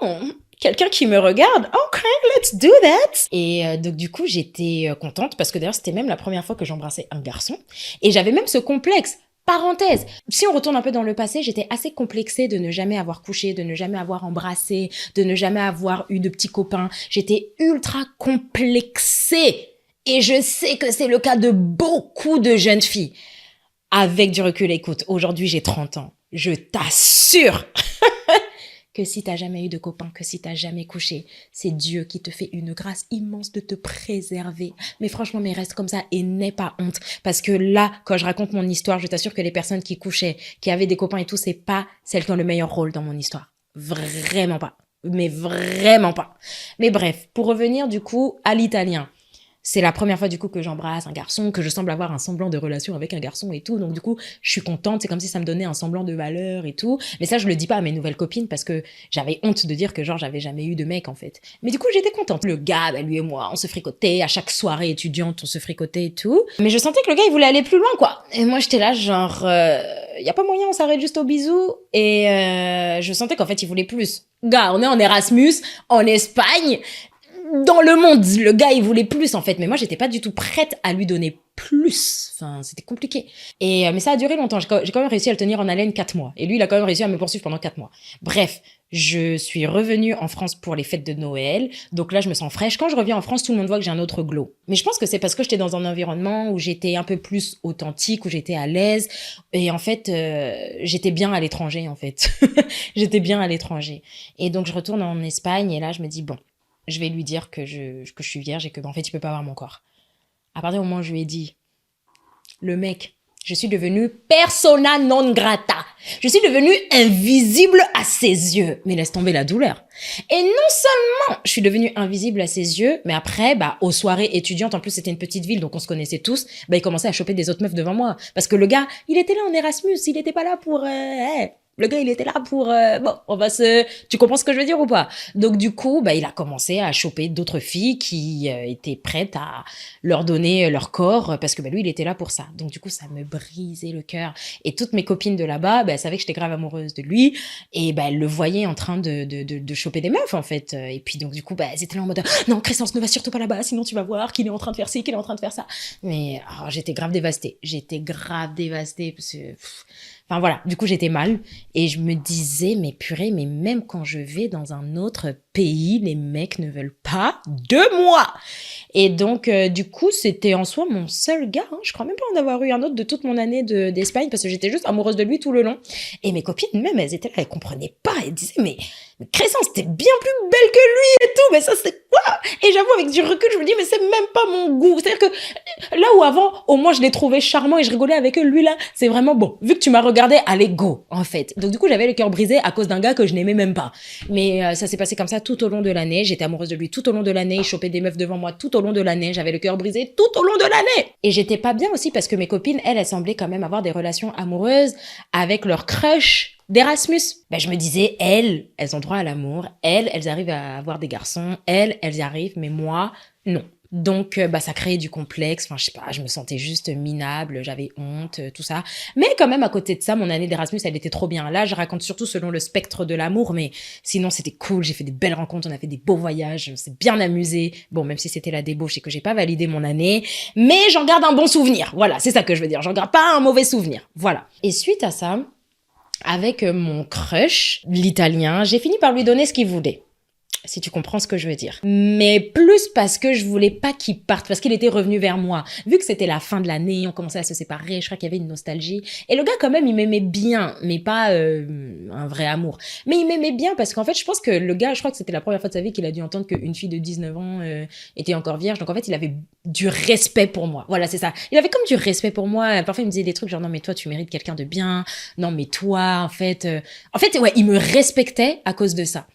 quelqu'un qui me regarde, ok, let's do that. Et donc du coup, j'étais contente parce que d'ailleurs, c'était même la première fois que j'embrassais un garçon. Et j'avais même ce complexe. Parenthèse, si on retourne un peu dans le passé, j'étais assez complexée de ne jamais avoir couché, de ne jamais avoir embrassé, de ne jamais avoir eu de petits copains. J'étais ultra complexée. Et je sais que c'est le cas de beaucoup de jeunes filles. Avec du recul, écoute, aujourd'hui j'ai 30 ans. Je t'assure que si t'as jamais eu de copain, que si t'as jamais couché, c'est Dieu qui te fait une grâce immense de te préserver. Mais franchement, mais reste comme ça et n'aie pas honte. Parce que là, quand je raconte mon histoire, je t'assure que les personnes qui couchaient, qui avaient des copains et tout, c'est pas celles qui ont le meilleur rôle dans mon histoire. Vraiment pas. Mais vraiment pas. Mais bref, pour revenir du coup à l'italien. C'est la première fois du coup que j'embrasse un garçon, que je semble avoir un semblant de relation avec un garçon et tout. Donc du coup, je suis contente. C'est comme si ça me donnait un semblant de valeur et tout. Mais ça, je le dis pas à mes nouvelles copines parce que j'avais honte de dire que genre j'avais jamais eu de mec en fait. Mais du coup, j'étais contente. Le gars, lui et moi, on se fricotait. À chaque soirée étudiante, on se fricotait et tout. Mais je sentais que le gars, il voulait aller plus loin quoi. Et moi, j'étais là genre, y a pas moyen, on s'arrête juste au bisou. Et je sentais qu'en fait, il voulait plus. Gars, on est en Erasmus, en Espagne. Dans le monde, le gars, il voulait plus, en fait. Mais moi, j'étais pas du tout prête à lui donner plus. Enfin, c'était compliqué. Et, mais ça a duré longtemps. J'ai quand même réussi à le tenir en haleine 4 mois. Et lui, il a quand même réussi à me poursuivre pendant 4 mois. Bref, je suis revenue en France pour les fêtes de Noël. Donc là, je me sens fraîche. Quand je reviens en France, tout le monde voit que j'ai un autre glow. Mais je pense que c'est parce que j'étais dans un environnement où j'étais un peu plus authentique, où j'étais à l'aise. Et en fait, j'étais bien à l'étranger, en fait. J'étais bien à l'étranger. Et donc, je retourne en Espagne et là, je me dis, bon, je vais lui dire que je suis vierge et que, en fait, il peut pas avoir mon corps. À partir du moment où je lui ai dit, le mec, Je suis devenue persona non grata. Je suis devenue invisible à ses yeux. Mais laisse tomber la douleur. Et non seulement je suis devenue invisible à ses yeux, mais après, aux soirées étudiantes, en plus c'était une petite ville, donc on se connaissait tous, il commençait à choper des autres meufs devant moi. Parce que le gars, il était là en Erasmus, il n'était pas là pour... Le gars, il était là pour... Tu comprends ce que je veux dire ou pas? Donc du coup, il a commencé à choper d'autres filles qui étaient prêtes à leur donner leur corps, parce que lui, il était là pour ça. Donc du coup, ça me brisait le cœur. Et toutes mes copines de là-bas, elles savaient que j'étais grave amoureuse de lui, et elles le voyaient en train de choper des meufs, en fait. Et puis donc du coup, elles étaient là en mode « Non, Crescence, ne va surtout pas là-bas, sinon tu vas voir qu'il est en train de faire ci, qu'il est en train de faire ça. » Mais j'étais grave dévastée. Parce que... Enfin voilà, du coup j'étais mal et je me disais mais purée, mais même quand je vais dans un autre pays, les mecs ne veulent pas de moi. Et donc du coup c'était en soi mon seul gars, je crois même pas en avoir eu un autre de toute mon année d'Espagne parce que j'étais juste amoureuse de lui tout le long. Et mes copines même, elles étaient là, elles comprenaient pas, elles disaient mais Crescence, t'es bien plus belle que lui et tout, mais ça c'est quoi? Et j'avoue avec du recul je me dis mais c'est même pas mon goût. C'est-à-dire que là où avant au moins je les trouvais charmants et je rigolais avec eux, lui là c'est vraiment bon, vu que tu m'as regardé, allez go en fait. Donc du coup j'avais le cœur brisé à cause d'un gars que je n'aimais même pas. Mais ça s'est passé comme ça tout au long de l'année, j'étais amoureuse de lui tout au long de l'année, il chopait des meufs devant moi tout au long de l'année, j'avais le cœur brisé tout au long de l'année. Et j'étais pas bien aussi parce que mes copines, elles semblaient quand même avoir des relations amoureuses avec leur crush d'Erasmus. Je me disais, elles ont droit à l'amour, elles arrivent à avoir des garçons, elles y arrivent, mais moi, non. Donc, ça créait du complexe. Enfin, je sais pas, je me sentais juste minable, j'avais honte, tout ça. Mais quand même, à côté de ça, mon année d'Erasmus, elle était trop bien. Là, je raconte surtout selon le spectre de l'amour, mais sinon, c'était cool. J'ai fait des belles rencontres, on a fait des beaux voyages, on s'est bien amusé. Bon, même si c'était la débauche et que j'ai pas validé mon année, mais j'en garde un bon souvenir. Voilà, c'est ça que je veux dire. J'en garde pas un mauvais souvenir. Voilà. Et suite à ça, avec mon crush, l'italien, j'ai fini par lui donner ce qu'il voulait. Si tu comprends ce que je veux dire. Mais plus parce que je voulais pas qu'il parte, parce qu'il était revenu vers moi. Vu que c'était la fin de l'année, on commençait à se séparer, je crois qu'il y avait une nostalgie. Et le gars, quand même, il m'aimait bien, mais pas un vrai amour. Mais il m'aimait bien parce qu'en fait, je pense que le gars, je crois que c'était la première fois de sa vie qu'il a dû entendre qu'une fille de 19 ans était encore vierge. Donc en fait, il avait du respect pour moi. Voilà, c'est ça. Il avait comme du respect pour moi. Parfois, il me disait des trucs genre, non, mais toi, tu mérites quelqu'un de bien. Non, mais toi, en fait, ouais, il me respectait à cause de ça.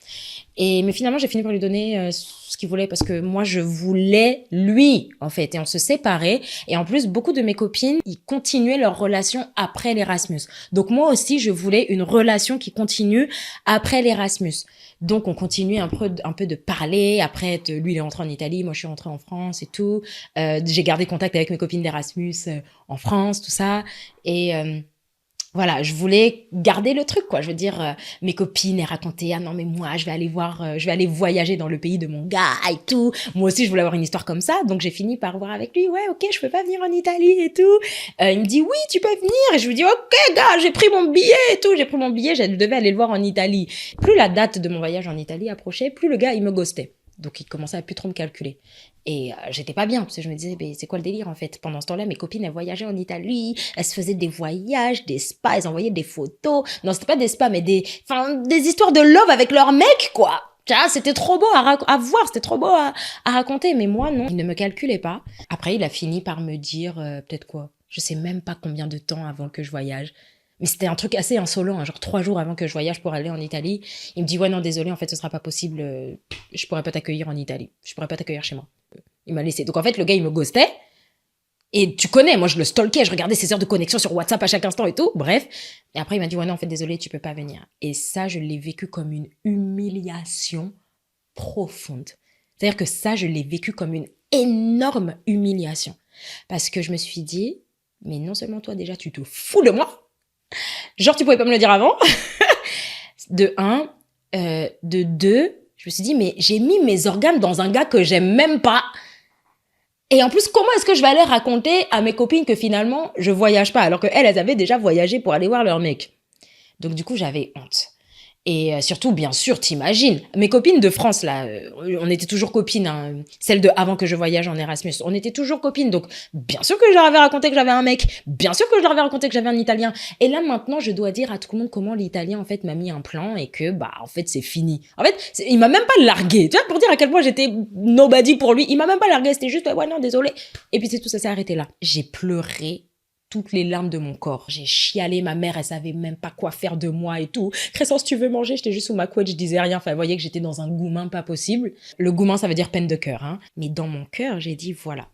Mais finalement, j'ai fini par lui donner ce qu'il voulait parce que moi, je voulais lui, en fait. Et on se séparait. Et en plus, beaucoup de mes copines, ils continuaient leur relation après l'Erasmus. Donc moi aussi, je voulais une relation qui continue après l'Erasmus. Donc on continuait un peu de parler. Après, lui, il est rentré en Italie. Moi, je suis rentrée en France et tout. J'ai gardé contact avec mes copines d'Erasmus en France, tout ça. Et... voilà, je voulais garder le truc, quoi. Je veux dire, mes copines, elles racontaient, ah non, mais moi, je vais aller voyager dans le pays de mon gars et tout. Moi aussi, je voulais avoir une histoire comme ça. Donc, j'ai fini par voir avec lui, ouais, ok, je peux pas venir en Italie et tout. Il me dit, oui, tu peux venir. Et je lui dis, ok, gars, j'ai pris mon billet et tout. J'ai pris mon billet, je devais aller le voir en Italie. Plus la date de mon voyage en Italie approchait, plus le gars, il me ghostait. Donc, il commençait à plus trop me calculer. Et j'étais pas bien, parce que je me disais, c'est quoi le délire, en fait? Pendant ce temps-là, mes copines, elles voyageaient en Italie, elles se faisaient des voyages, des spas, elles envoyaient des photos. Non, c'était pas des spas, mais des histoires de love avec leurs mecs, quoi. C'était trop beau à voir, c'était trop beau à raconter. Mais moi, non, il ne me calculait pas. Après, il a fini par me dire, peut-être quoi, je sais même pas combien de temps avant que je voyage. Mais c'était un truc assez insolent, genre 3 jours avant que je voyage pour aller en Italie. Il me dit, ouais, non, désolé, en fait, ce sera pas possible, je pourrais pas t'accueillir en Italie. Je pourrais pas t'accueillir chez moi. Il m'a laissé. Donc en fait, le gars, il me ghostait. Et tu connais, moi, je le stalkais, je regardais ses heures de connexion sur WhatsApp à chaque instant et tout. Bref. Et après, il m'a dit, ouais, non, en fait, désolé, tu peux pas venir. Et ça, je l'ai vécu comme une humiliation profonde. C'est-à-dire que ça, je l'ai vécu comme une énorme humiliation. Parce que je me suis dit, mais non seulement toi, déjà, tu te fous de moi. Genre, tu pouvais pas me le dire avant. De un. De deux, je me suis dit, mais j'ai mis mes organes dans un gars que j'aime même pas. Et en plus, comment est-ce que je vais aller raconter à mes copines que finalement, je voyage pas, alors qu'elles, elles avaient déjà voyagé pour aller voir leur mec. Donc du coup, j'avais honte. Et surtout, bien sûr, t'imagines, mes copines de France, là, on était toujours copines, hein, celles de avant que je voyage en Erasmus, on était toujours copines, donc bien sûr que je leur avais raconté que j'avais un mec, bien sûr que je leur avais raconté que j'avais un Italien, et là, maintenant, je dois dire à tout le monde comment l'Italien, en fait, m'a mis un plan, et que, en fait, c'est fini. En fait, il m'a même pas largué, tu vois, pour dire à quel point j'étais nobody pour lui, il m'a même pas largué, c'était juste, ouais, non, désolé, et puis c'est tout, ça s'est arrêté là. J'ai pleuré toutes les larmes de mon corps. J'ai chialé, ma mère, elle savait même pas quoi faire de moi et tout. Crescence, tu veux manger? J'étais juste sous ma couette, je disais rien. Enfin, vous voyez que j'étais dans un goumin pas possible. Le goumin, ça veut dire peine de cœur, hein. Mais dans mon cœur, j'ai dit, voilà,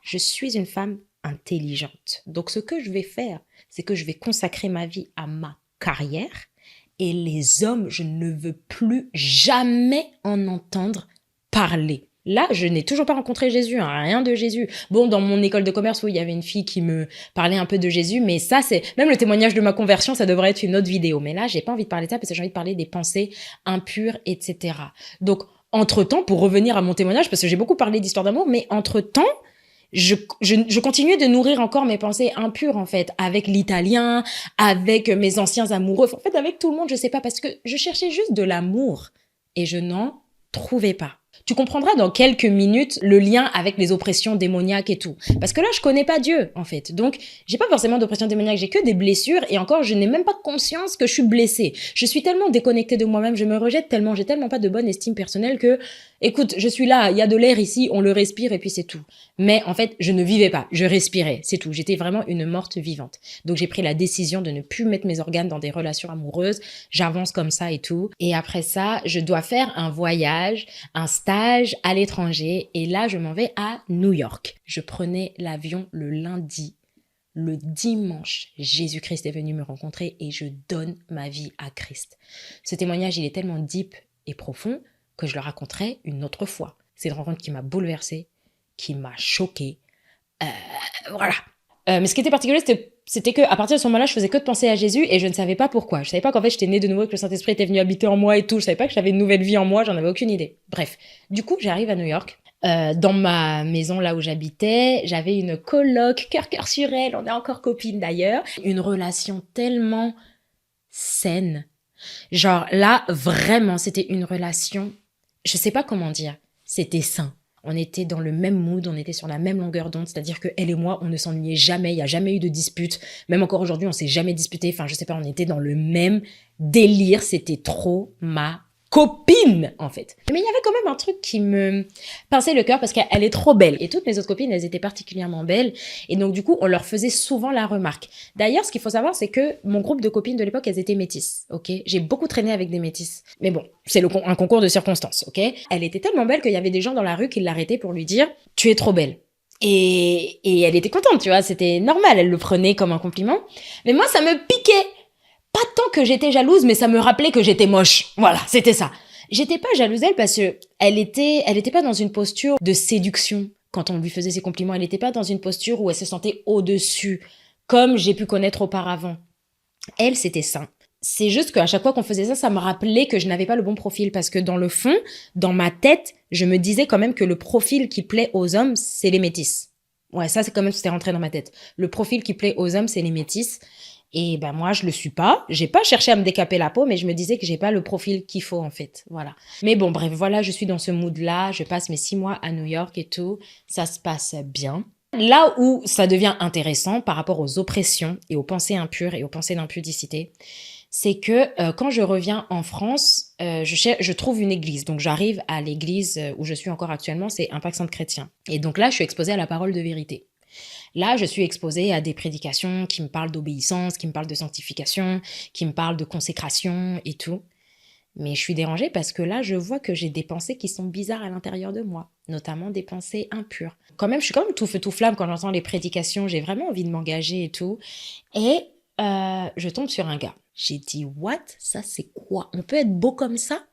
je suis une femme intelligente. Donc, ce que je vais faire, c'est que je vais consacrer ma vie à ma carrière. Et les hommes, je ne veux plus jamais en entendre parler. Là, je n'ai toujours pas rencontré Jésus, hein, rien de Jésus. Bon, dans mon école de commerce, oui, il y avait une fille qui me parlait un peu de Jésus, mais ça, c'est même le témoignage de ma conversion, ça devrait être une autre vidéo. Mais là, j'ai pas envie de parler de ça parce que j'ai envie de parler des pensées impures, etc. Donc, entre-temps, pour revenir à mon témoignage, parce que j'ai beaucoup parlé d'histoire d'amour, mais entre-temps, je continuais de nourrir encore mes pensées impures, en fait, avec l'italien, avec mes anciens amoureux, en fait, avec tout le monde, je sais pas, parce que je cherchais juste de l'amour et je n'en trouvais pas. Tu comprendras dans quelques minutes le lien avec les oppressions démoniaques et tout. Parce que là, je connais pas Dieu, en fait. Donc, j'ai pas forcément d'oppression démoniaque, j'ai que des blessures et encore, je n'ai même pas conscience que je suis blessée. Je suis tellement déconnectée de moi-même, je me rejette tellement, j'ai tellement pas de bonne estime personnelle que, écoute, je suis là, il y a de l'air ici, on le respire et puis c'est tout. Mais en fait, je ne vivais pas, je respirais, c'est tout. J'étais vraiment une morte vivante. Donc, j'ai pris la décision de ne plus mettre mes organes dans des relations amoureuses. J'avance comme ça et tout. Et après ça, je dois faire un voyage, un stage à l'étranger. Et là, je m'en vais à New York. Je prenais l'avion le lundi. Le dimanche, Jésus-Christ est venu me rencontrer et je donne ma vie à Christ. Ce témoignage, il est tellement deep et profond que je le raconterai une autre fois. C'est une rencontre qui m'a bouleversée, qui m'a choquée. Voilà. Mais ce qui était particulier, c'était que à partir de ce moment-là, je faisais que de penser à Jésus et je ne savais pas pourquoi. Je savais pas qu'en fait, j'étais née de nouveau, que le Saint-Esprit était venu habiter en moi et tout. Je savais pas que j'avais une nouvelle vie en moi, j'en avais aucune idée. Bref, du coup, j'arrive à New York. Dans ma maison, là où j'habitais, j'avais une coloc, cœur sur elle, on est encore copines d'ailleurs. Une relation tellement saine. Genre là, vraiment, c'était une relation, je sais pas comment dire, c'était sain. On était dans le même mood, on était sur la même longueur d'onde, c'est-à-dire que elle et moi, on ne s'ennuyait jamais, il n'y a jamais eu de dispute. Même encore aujourd'hui, on s'est jamais disputé. Enfin, je sais pas, on était dans le même délire. C'était trop ma copine, en fait. Mais il y avait quand même un truc qui me pinçait le cœur parce qu'elle est trop belle. Et toutes mes autres copines, elles étaient particulièrement belles. Et donc, du coup, on leur faisait souvent la remarque. D'ailleurs, ce qu'il faut savoir, c'est que mon groupe de copines de l'époque, elles étaient métisses, ok? J'ai beaucoup traîné avec des métisses. Mais bon, c'est un concours de circonstances, ok? Elle était tellement belle qu'il y avait des gens dans la rue qui l'arrêtaient pour lui dire « Tu es trop belle ». Et elle était contente, tu vois, c'était normal, elle le prenait comme un compliment. Mais moi, ça me piquait. Pas tant que j'étais jalouse, mais ça me rappelait que j'étais moche. Voilà, c'était ça. J'étais pas jalouse d'elle parce que elle était pas dans une posture de séduction quand on lui faisait ses compliments. Elle était pas dans une posture où elle se sentait au-dessus, comme j'ai pu connaître auparavant. Elle, c'était ça. C'est juste qu'à chaque fois qu'on faisait ça, ça me rappelait que je n'avais pas le bon profil parce que dans le fond, dans ma tête, je me disais quand même que le profil qui plaît aux hommes, c'est les métisses. Ouais, ça, c'est quand même, c'était rentré dans ma tête. Le profil qui plaît aux hommes, c'est les métisses. Et ben moi, je le suis pas. J'ai pas cherché à me décaper la peau, mais je me disais que j'ai pas le profil qu'il faut, en fait. Voilà. Mais bon, bref, voilà, je suis dans ce mood-là. Je passe mes 6 mois à New York et tout. Ça se passe bien. Là où ça devient intéressant par rapport aux oppressions et aux pensées impures et aux pensées d'impudicité, c'est que quand je reviens en France, je trouve une église. Donc j'arrive à l'église où je suis encore actuellement, c'est Impact Centre Chrétien. Et donc là, je suis exposée à la parole de vérité. Là, je suis exposée à des prédications qui me parlent d'obéissance, qui me parlent de sanctification, qui me parlent de consécration et tout. Mais je suis dérangée parce que là, je vois que j'ai des pensées qui sont bizarres à l'intérieur de moi, notamment des pensées impures. Quand même, je suis quand même tout feu tout flamme quand j'entends les prédications, j'ai vraiment envie de m'engager et tout. Et je tombe sur un gars. J'ai dit, what? Ça, c'est quoi? On peut être beau comme ça?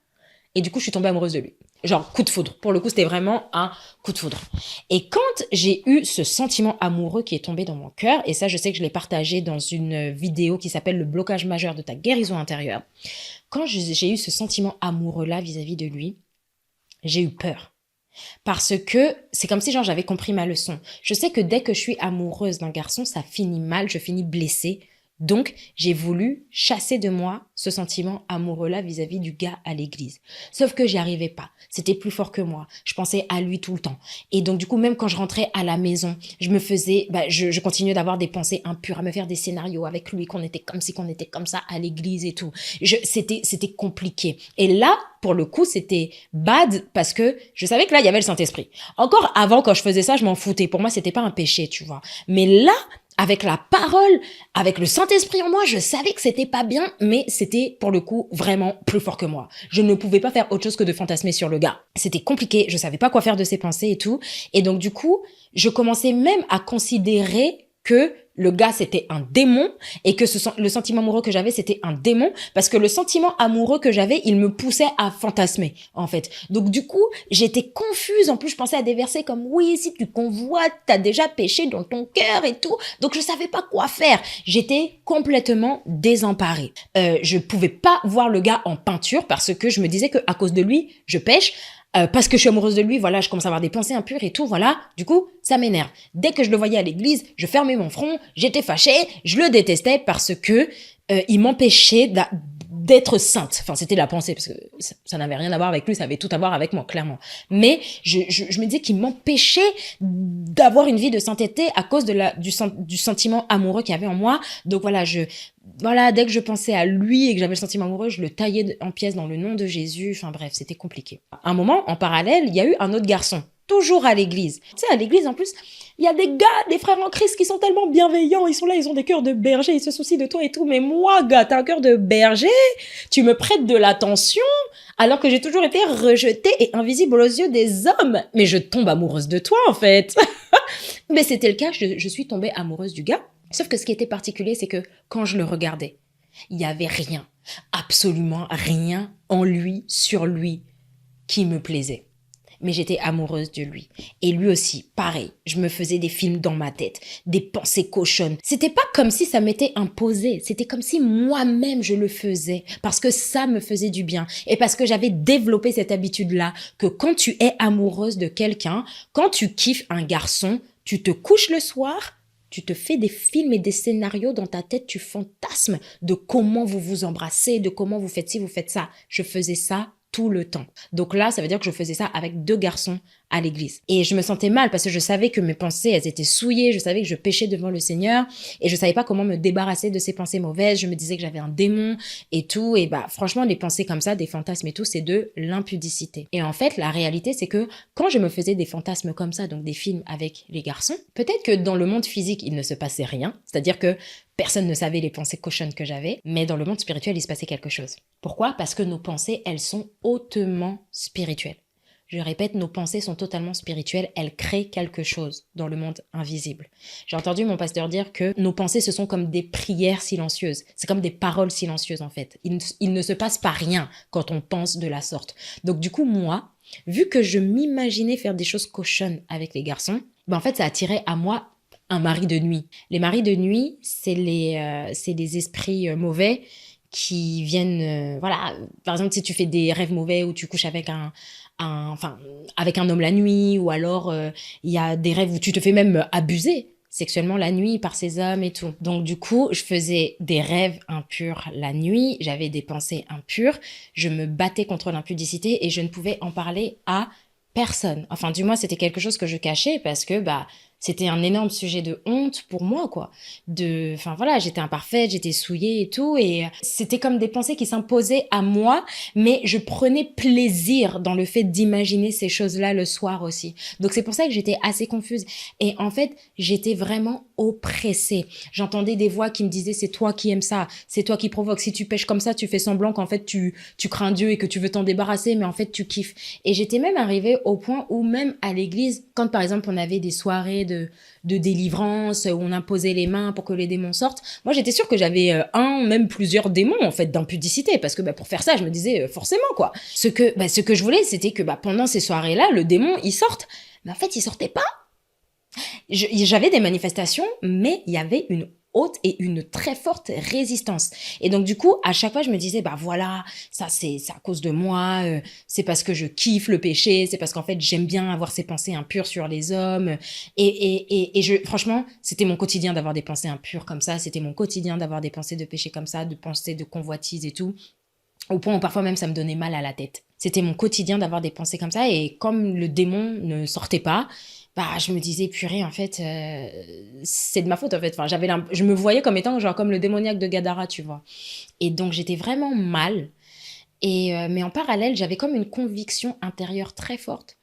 Et du coup, je suis tombée amoureuse de lui. Genre, coup de foudre. Pour le coup, c'était vraiment un coup de foudre. Et quand j'ai eu ce sentiment amoureux qui est tombé dans mon cœur, et ça, je sais que je l'ai partagé dans une vidéo qui s'appelle « Le blocage majeur de ta guérison intérieure », quand j'ai eu ce sentiment amoureux-là vis-à-vis de lui, j'ai eu peur. Parce que c'est comme si genre j'avais compris ma leçon. Je sais que dès que je suis amoureuse d'un garçon, ça finit mal, je finis blessée. Donc, j'ai voulu chasser de moi ce sentiment amoureux-là vis-à-vis du gars à l'église. Sauf que j'y arrivais pas. C'était plus fort que moi. Je pensais à lui tout le temps. Et donc, du coup, même quand je rentrais à la maison, je continuais d'avoir des pensées impures, à me faire des scénarios avec lui, qu'on était comme ci, qu'on était comme ça à l'église et tout. C'était compliqué. Et là, pour le coup, c'était bad parce que je savais que là, il y avait le Saint-Esprit. Encore avant, quand je faisais ça, je m'en foutais. Pour moi, c'était pas un péché, tu vois. Mais là, avec la parole, avec le Saint-Esprit en moi, je savais que c'était pas bien, mais c'était pour le coup vraiment plus fort que moi. Je ne pouvais pas faire autre chose que de fantasmer sur le gars. C'était compliqué, je savais pas quoi faire de ses pensées et tout. Et donc du coup, je commençais même à considérer que le gars c'était un démon et que le sentiment amoureux que j'avais c'était un démon parce que le sentiment amoureux que j'avais il me poussait à fantasmer en fait. Donc du coup j'étais confuse, en plus je pensais à des versets comme oui si tu convoites t'as déjà péché dans ton cœur et tout, donc je savais pas quoi faire, j'étais complètement désemparée. Je pouvais pas voir le gars en peinture parce que je me disais que à cause de lui je pêche. Parce que je suis amoureuse de lui, voilà, je commence à avoir des pensées impures et tout, voilà. Du coup, ça m'énerve. Dès que je le voyais à l'église, je fermais mon front, j'étais fâchée, je le détestais parce que il m'empêchait d'être sainte. Enfin, c'était la pensée, parce que ça n'avait rien à voir avec lui, ça avait tout à voir avec moi, clairement. Mais je me disais qu'il m'empêchait d'avoir une vie de sainteté à cause du sentiment amoureux qu'il y avait en moi. Donc voilà, dès que je pensais à lui et que j'avais le sentiment amoureux, je le taillais en pièces dans le nom de Jésus. Enfin bref, c'était compliqué. À un moment, en parallèle, il y a eu un autre garçon, toujours à l'église. Tu sais, à l'église, en plus, il y a des gars, des frères en Christ qui sont tellement bienveillants. Ils sont là, ils ont des cœurs de berger, ils se soucient de toi et tout. Mais moi, gars, t'as un cœur de berger, tu me prêtes de l'attention alors que j'ai toujours été rejetée et invisible aux yeux des hommes. Mais je tombe amoureuse de toi, en fait. Mais c'était le cas, je suis tombée amoureuse du gars. Sauf que ce qui était particulier, c'est que quand je le regardais, il n'y avait rien, absolument rien en lui, sur lui, qui me plaisait. Mais j'étais amoureuse de lui. Et lui aussi, pareil. Je me faisais des films dans ma tête, des pensées cochonnes. C'était pas comme si ça m'était imposé. C'était comme si moi-même je le faisais. Parce que ça me faisait du bien. Et parce que j'avais développé cette habitude-là, que quand tu es amoureuse de quelqu'un, quand tu kiffes un garçon, tu te couches le soir, tu te fais des films et des scénarios dans ta tête, tu fantasmes de comment vous vous embrassez, de comment vous faites ci, vous faites ça. Je faisais ça tout le temps. Donc là, ça veut dire que je faisais ça avec 2 garçons à l'église. Et je me sentais mal parce que je savais que mes pensées, elles étaient souillées, je savais que je péchais devant le Seigneur et je savais pas comment me débarrasser de ces pensées mauvaises. Je me disais que j'avais un démon et tout. Et bah, franchement, les pensées comme ça, des fantasmes et tout, c'est de l'impudicité. Et en fait, la réalité, c'est que quand je me faisais des fantasmes comme ça, donc des films avec les garçons, peut-être que dans le monde physique, il ne se passait rien. C'est-à-dire que personne ne savait les pensées cochonnes que j'avais, mais dans le monde spirituel, il se passait quelque chose. Pourquoi ? Parce que nos pensées, elles sont hautement spirituelles. Je répète, nos pensées sont totalement spirituelles, elles créent quelque chose dans le monde invisible. J'ai entendu mon pasteur dire que nos pensées, ce sont comme des prières silencieuses. C'est comme des paroles silencieuses, en fait. Il ne se passe pas rien quand on pense de la sorte. Donc du coup, moi, vu que je m'imaginais faire des choses cochonnes avec les garçons, ben en fait, ça attirait à moi un mari de nuit. Les maris de nuit, c'est les esprits mauvais qui viennent, voilà, par exemple, si tu fais des rêves mauvais ou tu couches avec avec un homme la nuit, ou alors il y a des rêves où tu te fais même abuser sexuellement la nuit par ces hommes et tout. Donc du coup, je faisais des rêves impurs la nuit, j'avais des pensées impures, je me battais contre l'impudicité et je ne pouvais en parler à personne. Enfin, du moins, c'était quelque chose que je cachais parce que bah c'était un énorme sujet de honte pour moi, quoi. Enfin voilà, j'étais imparfaite, j'étais souillée et tout, et c'était comme des pensées qui s'imposaient à moi, mais je prenais plaisir dans le fait d'imaginer ces choses-là le soir aussi. Donc c'est pour ça que j'étais assez confuse. Et en fait, j'étais vraiment oppressée. J'entendais des voix qui me disaient c'est toi qui aimes ça, c'est toi qui provoque. Si tu pêches comme ça, tu fais semblant qu'en fait tu crains Dieu et que tu veux t'en débarrasser, mais en fait tu kiffes. Et j'étais même arrivée au point où même à l'église, quand par exemple on avait des soirées de délivrance, où on imposait les mains pour que les démons sortent. Moi, j'étais sûre que j'avais même plusieurs démons, en fait, d'impudicité. Parce que pour faire ça, je me disais forcément, quoi. Ce que je voulais, c'était que pendant ces soirées-là, le démon, il sorte. Mais en fait, il sortait pas. J'avais des manifestations, mais il y avait une haute et une très forte résistance. Et donc du coup, à chaque fois, je me disais, voilà, ça c'est à cause de moi, c'est parce que je kiffe le péché, c'est parce qu'en fait, j'aime bien avoir ces pensées impures sur les hommes. Franchement, c'était mon quotidien d'avoir des pensées impures comme ça, c'était mon quotidien d'avoir des pensées de péché comme ça, de pensées de convoitise et tout, au point où parfois même ça me donnait mal à la tête. C'était mon quotidien d'avoir des pensées comme ça, et comme le démon ne sortait pas, je me disais, purée, en fait, c'est de ma faute, en fait. Enfin, je me voyais comme étant, genre, comme le démoniaque de Gadara, tu vois. Et donc, j'étais vraiment mal. Mais en parallèle, j'avais comme une conviction intérieure très forte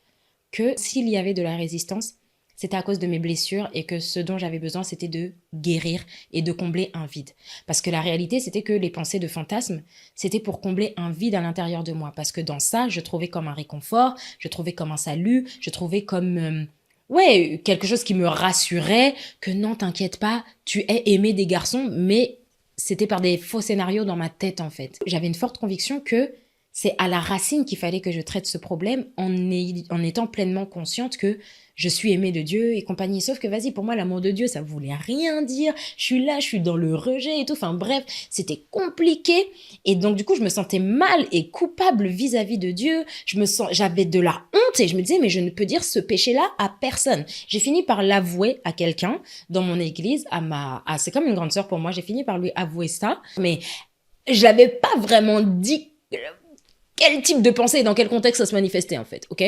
que s'il y avait de la résistance, c'était à cause de mes blessures et que ce dont j'avais besoin, c'était de guérir et de combler un vide. Parce que la réalité, c'était que les pensées de fantasmes, c'était pour combler un vide à l'intérieur de moi. Parce que dans ça, je trouvais comme un réconfort, je trouvais comme un salut, je trouvais comme... ouais, quelque chose qui me rassurait, que non, t'inquiète pas, tu es aimé des garçons, mais c'était par des faux scénarios dans ma tête en fait. J'avais une forte conviction que c'est à la racine qu'il fallait que je traite ce problème en étant pleinement consciente que je suis aimée de Dieu et compagnie. Sauf que vas-y, pour moi, l'amour de Dieu, ça voulait rien dire. Je suis là, je suis dans le rejet et tout. Enfin bref, c'était compliqué. Et donc du coup, je me sentais mal et coupable vis-à-vis de Dieu. J'avais de la honte et je me disais, mais je ne peux dire ce péché-là à personne. J'ai fini par l'avouer à quelqu'un dans mon église, c'est comme une grande sœur pour moi. J'ai fini par lui avouer ça. Mais je l'avais pas vraiment dit quel type de pensée et dans quel contexte ça se manifestait en fait, ok?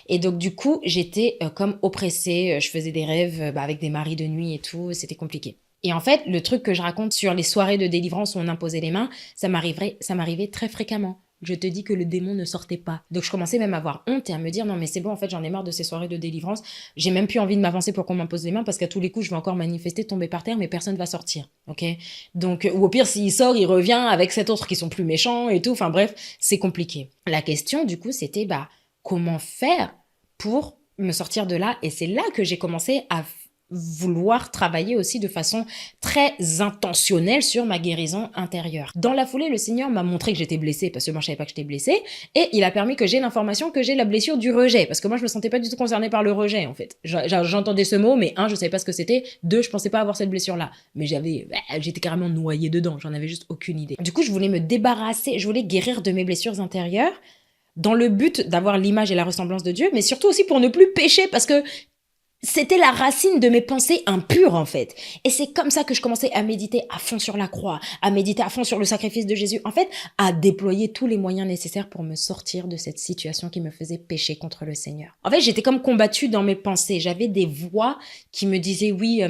Et donc du coup, j'étais comme oppressée, je faisais des rêves avec des maris de nuit et tout, c'était compliqué. Et en fait, le truc que je raconte sur les soirées de délivrance où on imposait les mains, ça m'arrivait très fréquemment. Je te dis que le démon ne sortait pas. Donc je commençais même à avoir honte et à me dire non mais c'est bon en fait j'en ai marre de ces soirées de délivrance. J'ai même plus envie de m'avancer pour qu'on m'impose les mains parce qu'à tous les coups je vais encore manifester, tomber par terre mais personne va sortir. Ok? Donc ou au pire s'il sort il revient avec cet autre qui sont plus méchants et tout. Enfin bref c'est compliqué. La question du coup c'était comment faire pour me sortir de là et c'est là que j'ai commencé à vouloir travailler aussi de façon très intentionnelle sur ma guérison intérieure. Dans la foulée, le Seigneur m'a montré que j'étais blessée, parce que moi je savais pas que j'étais blessée, et il a permis que j'ai l'information que j'ai la blessure du rejet, parce que moi je me sentais pas du tout concernée par le rejet en fait. J'entendais ce mot, mais je savais pas ce que c'était, je pensais pas avoir cette blessure-là. Mais j'étais carrément noyée dedans, j'en avais juste aucune idée. Du coup, je voulais me débarrasser, je voulais guérir de mes blessures intérieures, dans le but d'avoir l'image et la ressemblance de Dieu, mais surtout aussi pour ne plus pécher, parce que c'était la racine de mes pensées impures, en fait. Et c'est comme ça que je commençais à méditer à fond sur la croix, à méditer à fond sur le sacrifice de Jésus. En fait, à déployer tous les moyens nécessaires pour me sortir de cette situation qui me faisait pécher contre le Seigneur. En fait, j'étais comme combattue dans mes pensées. J'avais des voix qui me disaient, oui,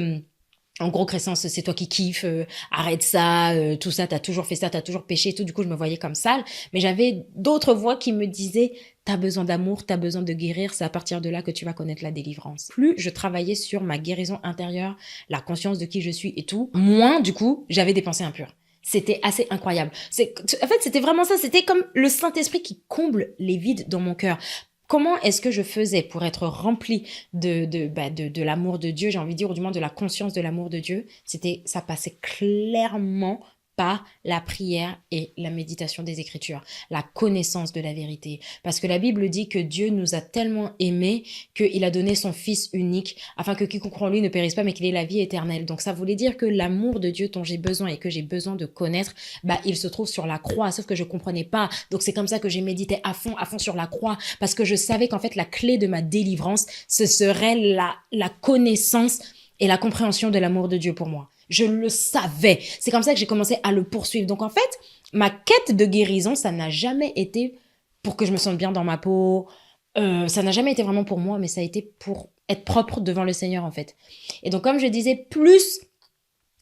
en gros, Crescence, c'est toi qui kiffes, arrête ça, tout ça, t'as toujours fait ça, t'as toujours péché et tout. Du coup, je me voyais comme sale. Mais j'avais d'autres voix qui me disaient, t'as besoin d'amour, t'as besoin de guérir, c'est à partir de là que tu vas connaître la délivrance. Plus je travaillais sur ma guérison intérieure, la conscience de qui je suis et tout, moins, du coup, j'avais des pensées impures. C'était assez incroyable. En fait, c'était vraiment ça. C'était comme le Saint-Esprit qui comble les vides dans mon cœur. Comment est-ce que je faisais pour être remplie de l'amour de Dieu, j'ai envie de dire, ou du moins de la conscience de l'amour de Dieu? Ça passait clairement par la prière et la méditation des Écritures, la connaissance de la vérité. Parce que la Bible dit que Dieu nous a tellement aimés qu'il a donné son Fils unique afin que quiconque croit en lui ne périsse pas mais qu'il ait la vie éternelle. Donc ça voulait dire que l'amour de Dieu dont j'ai besoin et que j'ai besoin de connaître, il se trouve sur la croix, sauf que je comprenais pas. Donc c'est comme ça que j'ai médité à fond sur la croix parce que je savais qu'en fait la clé de ma délivrance, ce serait la connaissance et la compréhension de l'amour de Dieu pour moi. Je le savais. C'est comme ça que j'ai commencé à le poursuivre. Donc en fait, ma quête de guérison, ça n'a jamais été pour que je me sente bien dans ma peau. Ça n'a jamais été vraiment pour moi, mais ça a été pour être propre devant le Seigneur en fait. Et donc comme je disais, plus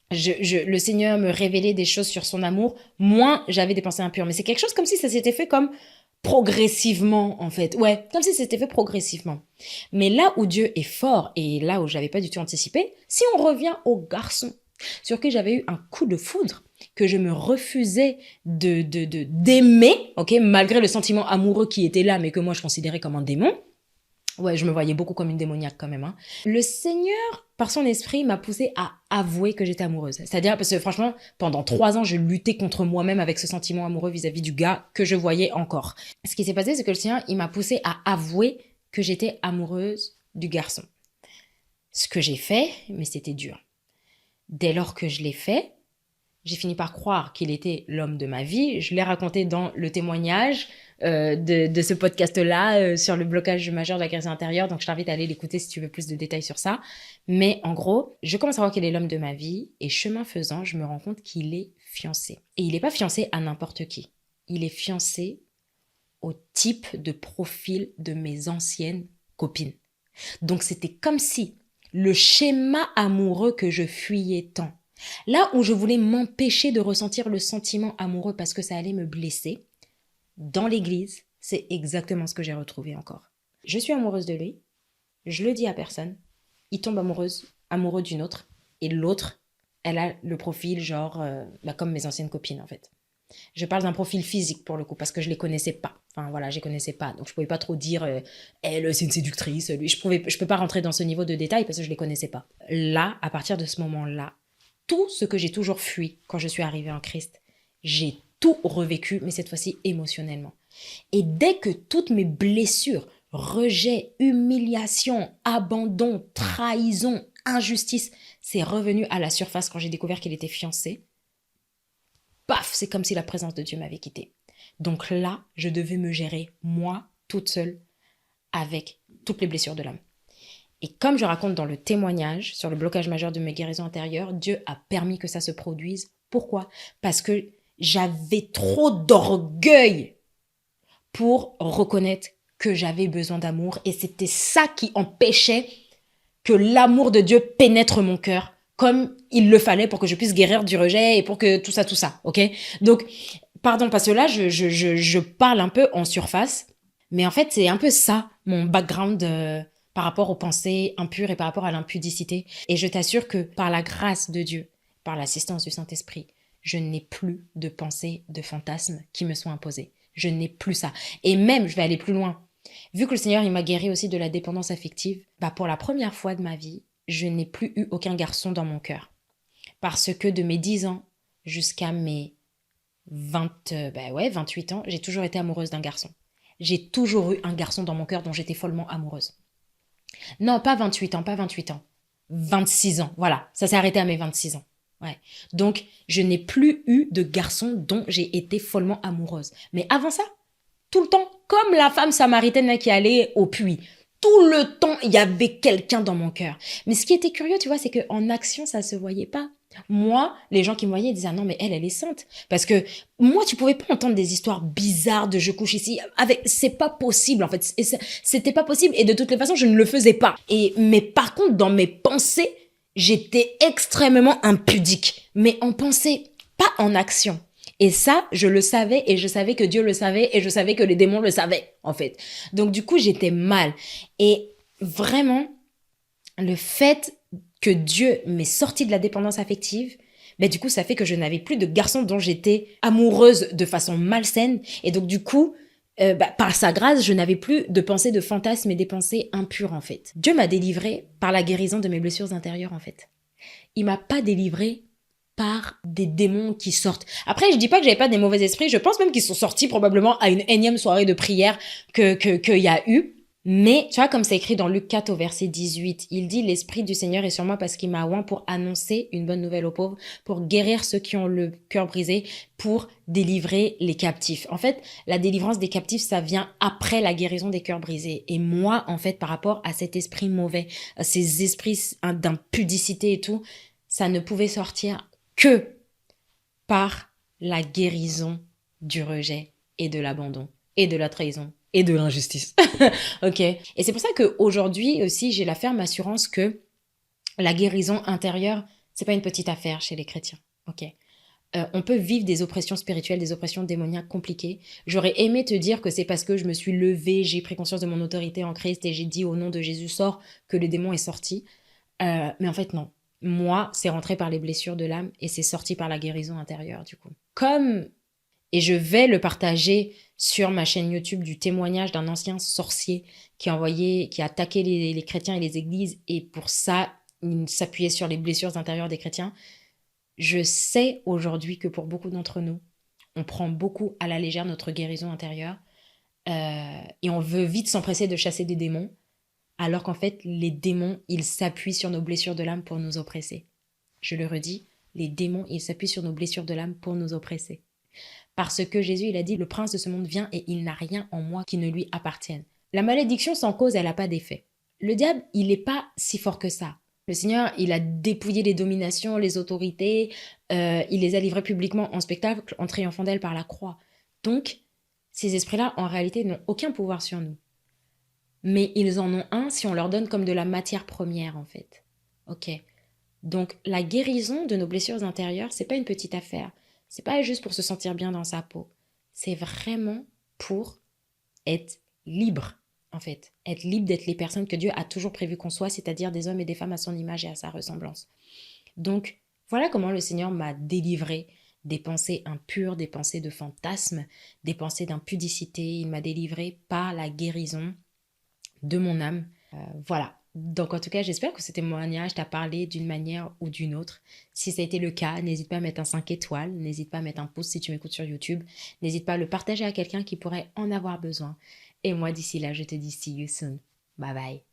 le Seigneur me révélait des choses sur son amour, moins j'avais des pensées impures. Mais c'est quelque chose comme si ça s'était fait comme progressivement en fait. Ouais, comme si c'était fait progressivement. Mais là où Dieu est fort et là où j'avais pas du tout anticipé, si on revient au garçon sur qui j'avais eu un coup de foudre, que je me refusais d'aimer, ok, malgré le sentiment amoureux qui était là, mais que moi je considérais comme un démon. Ouais, je me voyais beaucoup comme une démoniaque quand même. Le Seigneur, par son esprit, m'a poussée à avouer que j'étais amoureuse. C'est-à-dire, parce que franchement, pendant 3 ans, je luttais contre moi-même avec ce sentiment amoureux vis-à-vis du gars que je voyais encore. Ce qui s'est passé, c'est que le Seigneur, il m'a poussée à avouer que j'étais amoureuse du garçon. Ce que j'ai fait, mais c'était dur. Dès lors que je l'ai fait, j'ai fini par croire qu'il était l'homme de ma vie. Je l'ai raconté dans le témoignage de ce podcast-là sur le blocage majeur de la guérison intérieure. Donc, je t'invite à aller l'écouter si tu veux plus de détails sur ça. Mais en gros, je commence à voir qu'il est l'homme de ma vie et chemin faisant, je me rends compte qu'il est fiancé. Et il n'est pas fiancé à n'importe qui. Il est fiancé au type de profil de mes anciennes copines. Donc, c'était comme si le schéma amoureux que je fuyais tant, là où je voulais m'empêcher de ressentir le sentiment amoureux parce que ça allait me blesser, dans l'église, c'est exactement ce que j'ai retrouvé encore. Je suis amoureuse de lui, je le dis à personne, il tombe amoureux d'une autre, et l'autre, elle a le profil genre, comme mes anciennes copines en fait. Je parle d'un profil physique pour le coup, parce que je les connaissais pas. Enfin voilà, je les connaissais pas. Donc je pouvais pas trop dire, elle, c'est une séductrice. Lui, je peux pas rentrer dans ce niveau de détail parce que je les connaissais pas. Là, à partir de ce moment-là, tout ce que j'ai toujours fui quand je suis arrivée en Christ, j'ai tout revécu, mais cette fois-ci émotionnellement. Et dès que toutes mes blessures, rejet, humiliation, abandon, trahison, injustice, c'est revenu à la surface quand j'ai découvert qu'il était fiancé, paf, c'est comme si la présence de Dieu m'avait quitté. Donc là, je devais me gérer, moi, toute seule, avec toutes les blessures de l'âme. Et comme je raconte dans le témoignage sur le blocage majeur de mes guérisons intérieures, Dieu a permis que ça se produise. Pourquoi? Parce que j'avais trop d'orgueil pour reconnaître que j'avais besoin d'amour. Et c'était ça qui empêchait que l'amour de Dieu pénètre mon cœur comme il le fallait pour que je puisse guérir du rejet et pour que tout ça, ok? Donc, pardon, parce que là, je parle un peu en surface, mais en fait, c'est un peu ça, mon background par rapport aux pensées impures et par rapport à l'impudicité. Et je t'assure que par la grâce de Dieu, par l'assistance du Saint-Esprit, je n'ai plus de pensées, de fantasmes qui me sont imposés. Je n'ai plus ça. Et même, je vais aller plus loin. Vu que le Seigneur, il m'a guéri aussi de la dépendance affective, pour la première fois de ma vie, je n'ai plus eu aucun garçon dans mon cœur. Parce que de mes 10 ans jusqu'à mes 28 ans, j'ai toujours été amoureuse d'un garçon. J'ai toujours eu un garçon dans mon cœur dont j'étais follement amoureuse. Non, pas 28 ans, pas 28 ans. 26 ans, voilà. Ça s'est arrêté à mes 26 ans. Ouais. Donc, je n'ai plus eu de garçon dont j'ai été follement amoureuse. Mais avant ça, tout le temps, comme la femme samaritaine qui allait au puits. Tout le temps, il y avait quelqu'un dans mon cœur. Mais ce qui était curieux, tu vois, c'est qu'en action, ça se voyait pas. Moi, les gens qui me voyaient disaient, ah non, mais elle est sainte. Parce que moi, tu pouvais pas entendre des histoires bizarres de je couche ici. C'est pas possible, en fait. C'était pas possible. Et de toutes les façons, je ne le faisais pas. Mais par contre, dans mes pensées, j'étais extrêmement impudique. Mais en pensée, pas en action. Et ça, je le savais et je savais que Dieu le savait et je savais que les démons le savaient, en fait. Donc, du coup, j'étais mal. Et vraiment, le fait que Dieu m'ait sorti de la dépendance affective, du coup, ça fait que je n'avais plus de garçon dont j'étais amoureuse de façon malsaine. Et donc, du coup, par sa grâce, je n'avais plus de pensées de fantasmes et des pensées impures, en fait. Dieu m'a délivrée par la guérison de mes blessures intérieures, en fait. Il m'a pas délivrée par des démons qui sortent. Après, je dis pas que j'avais pas des mauvais esprits, je pense même qu'ils sont sortis probablement à une énième soirée de prière qu'il y a eu. Mais, tu vois, comme c'est écrit dans Luc 4 au verset 18, il dit « L'Esprit du Seigneur est sur moi parce qu'il m'a oint pour annoncer une bonne nouvelle aux pauvres, pour guérir ceux qui ont le cœur brisé, pour délivrer les captifs. » En fait, la délivrance des captifs, ça vient après la guérison des cœurs brisés. Et moi, en fait, par rapport à cet esprit mauvais, à ces esprits d'impudicité et tout, ça ne pouvait sortir que par la guérison du rejet et de l'abandon et de la trahison et de l'injustice. Ok. Et c'est pour ça qu'aujourd'hui aussi, j'ai la ferme assurance que la guérison intérieure, c'est pas une petite affaire chez les chrétiens. Ok. On peut vivre des oppressions spirituelles, des oppressions démoniaques compliquées. J'aurais aimé te dire que c'est parce que je me suis levée, j'ai pris conscience de mon autorité en Christ et j'ai dit au nom de Jésus sors que le démon est sorti. Mais en fait, non. Moi, c'est rentré par les blessures de l'âme et c'est sorti par la guérison intérieure, du coup. Et je vais le partager sur ma chaîne YouTube du témoignage d'un ancien sorcier qui a attaqué les chrétiens et les églises, et pour ça, il s'appuyait sur les blessures intérieures des chrétiens. Je sais aujourd'hui que pour beaucoup d'entre nous, on prend beaucoup à la légère notre guérison intérieure et on veut vite s'empresser de chasser des démons, alors qu'en fait, les démons, ils s'appuient sur nos blessures de l'âme pour nous oppresser. Je le redis, les démons, ils s'appuient sur nos blessures de l'âme pour nous oppresser. Parce que Jésus, il a dit, le prince de ce monde vient et il n'a rien en moi qui ne lui appartienne. La malédiction sans cause, elle n'a pas d'effet. Le diable, il n'est pas si fort que ça. Le Seigneur, il a dépouillé les dominations, les autorités, il les a livrées publiquement en spectacle en triomphant d'elles par la croix. Donc, ces esprits-là, en réalité, n'ont aucun pouvoir sur nous. Mais ils en ont un si on leur donne comme de la matière première, en fait. Ok. Donc, la guérison de nos blessures intérieures, c'est pas une petite affaire. C'est pas juste pour se sentir bien dans sa peau. C'est vraiment pour être libre. en fait. Être libre d'être les personnes que Dieu a toujours prévu qu'on soit, c'est-à-dire des hommes et des femmes à son image et à sa ressemblance. Donc, voilà comment le Seigneur m'a délivré des pensées impures, des pensées de fantasmes, des pensées d'impudicité. Il m'a délivré par la guérison de mon âme. Voilà. Donc en tout cas, j'espère que ce témoignage t'a parlé d'une manière ou d'une autre. Si ça a été le cas, n'hésite pas à mettre un 5 étoiles, n'hésite pas à mettre un pouce si tu m'écoutes sur YouTube, n'hésite pas à le partager à quelqu'un qui pourrait en avoir besoin. Et moi, d'ici là, je te dis see you soon. Bye bye.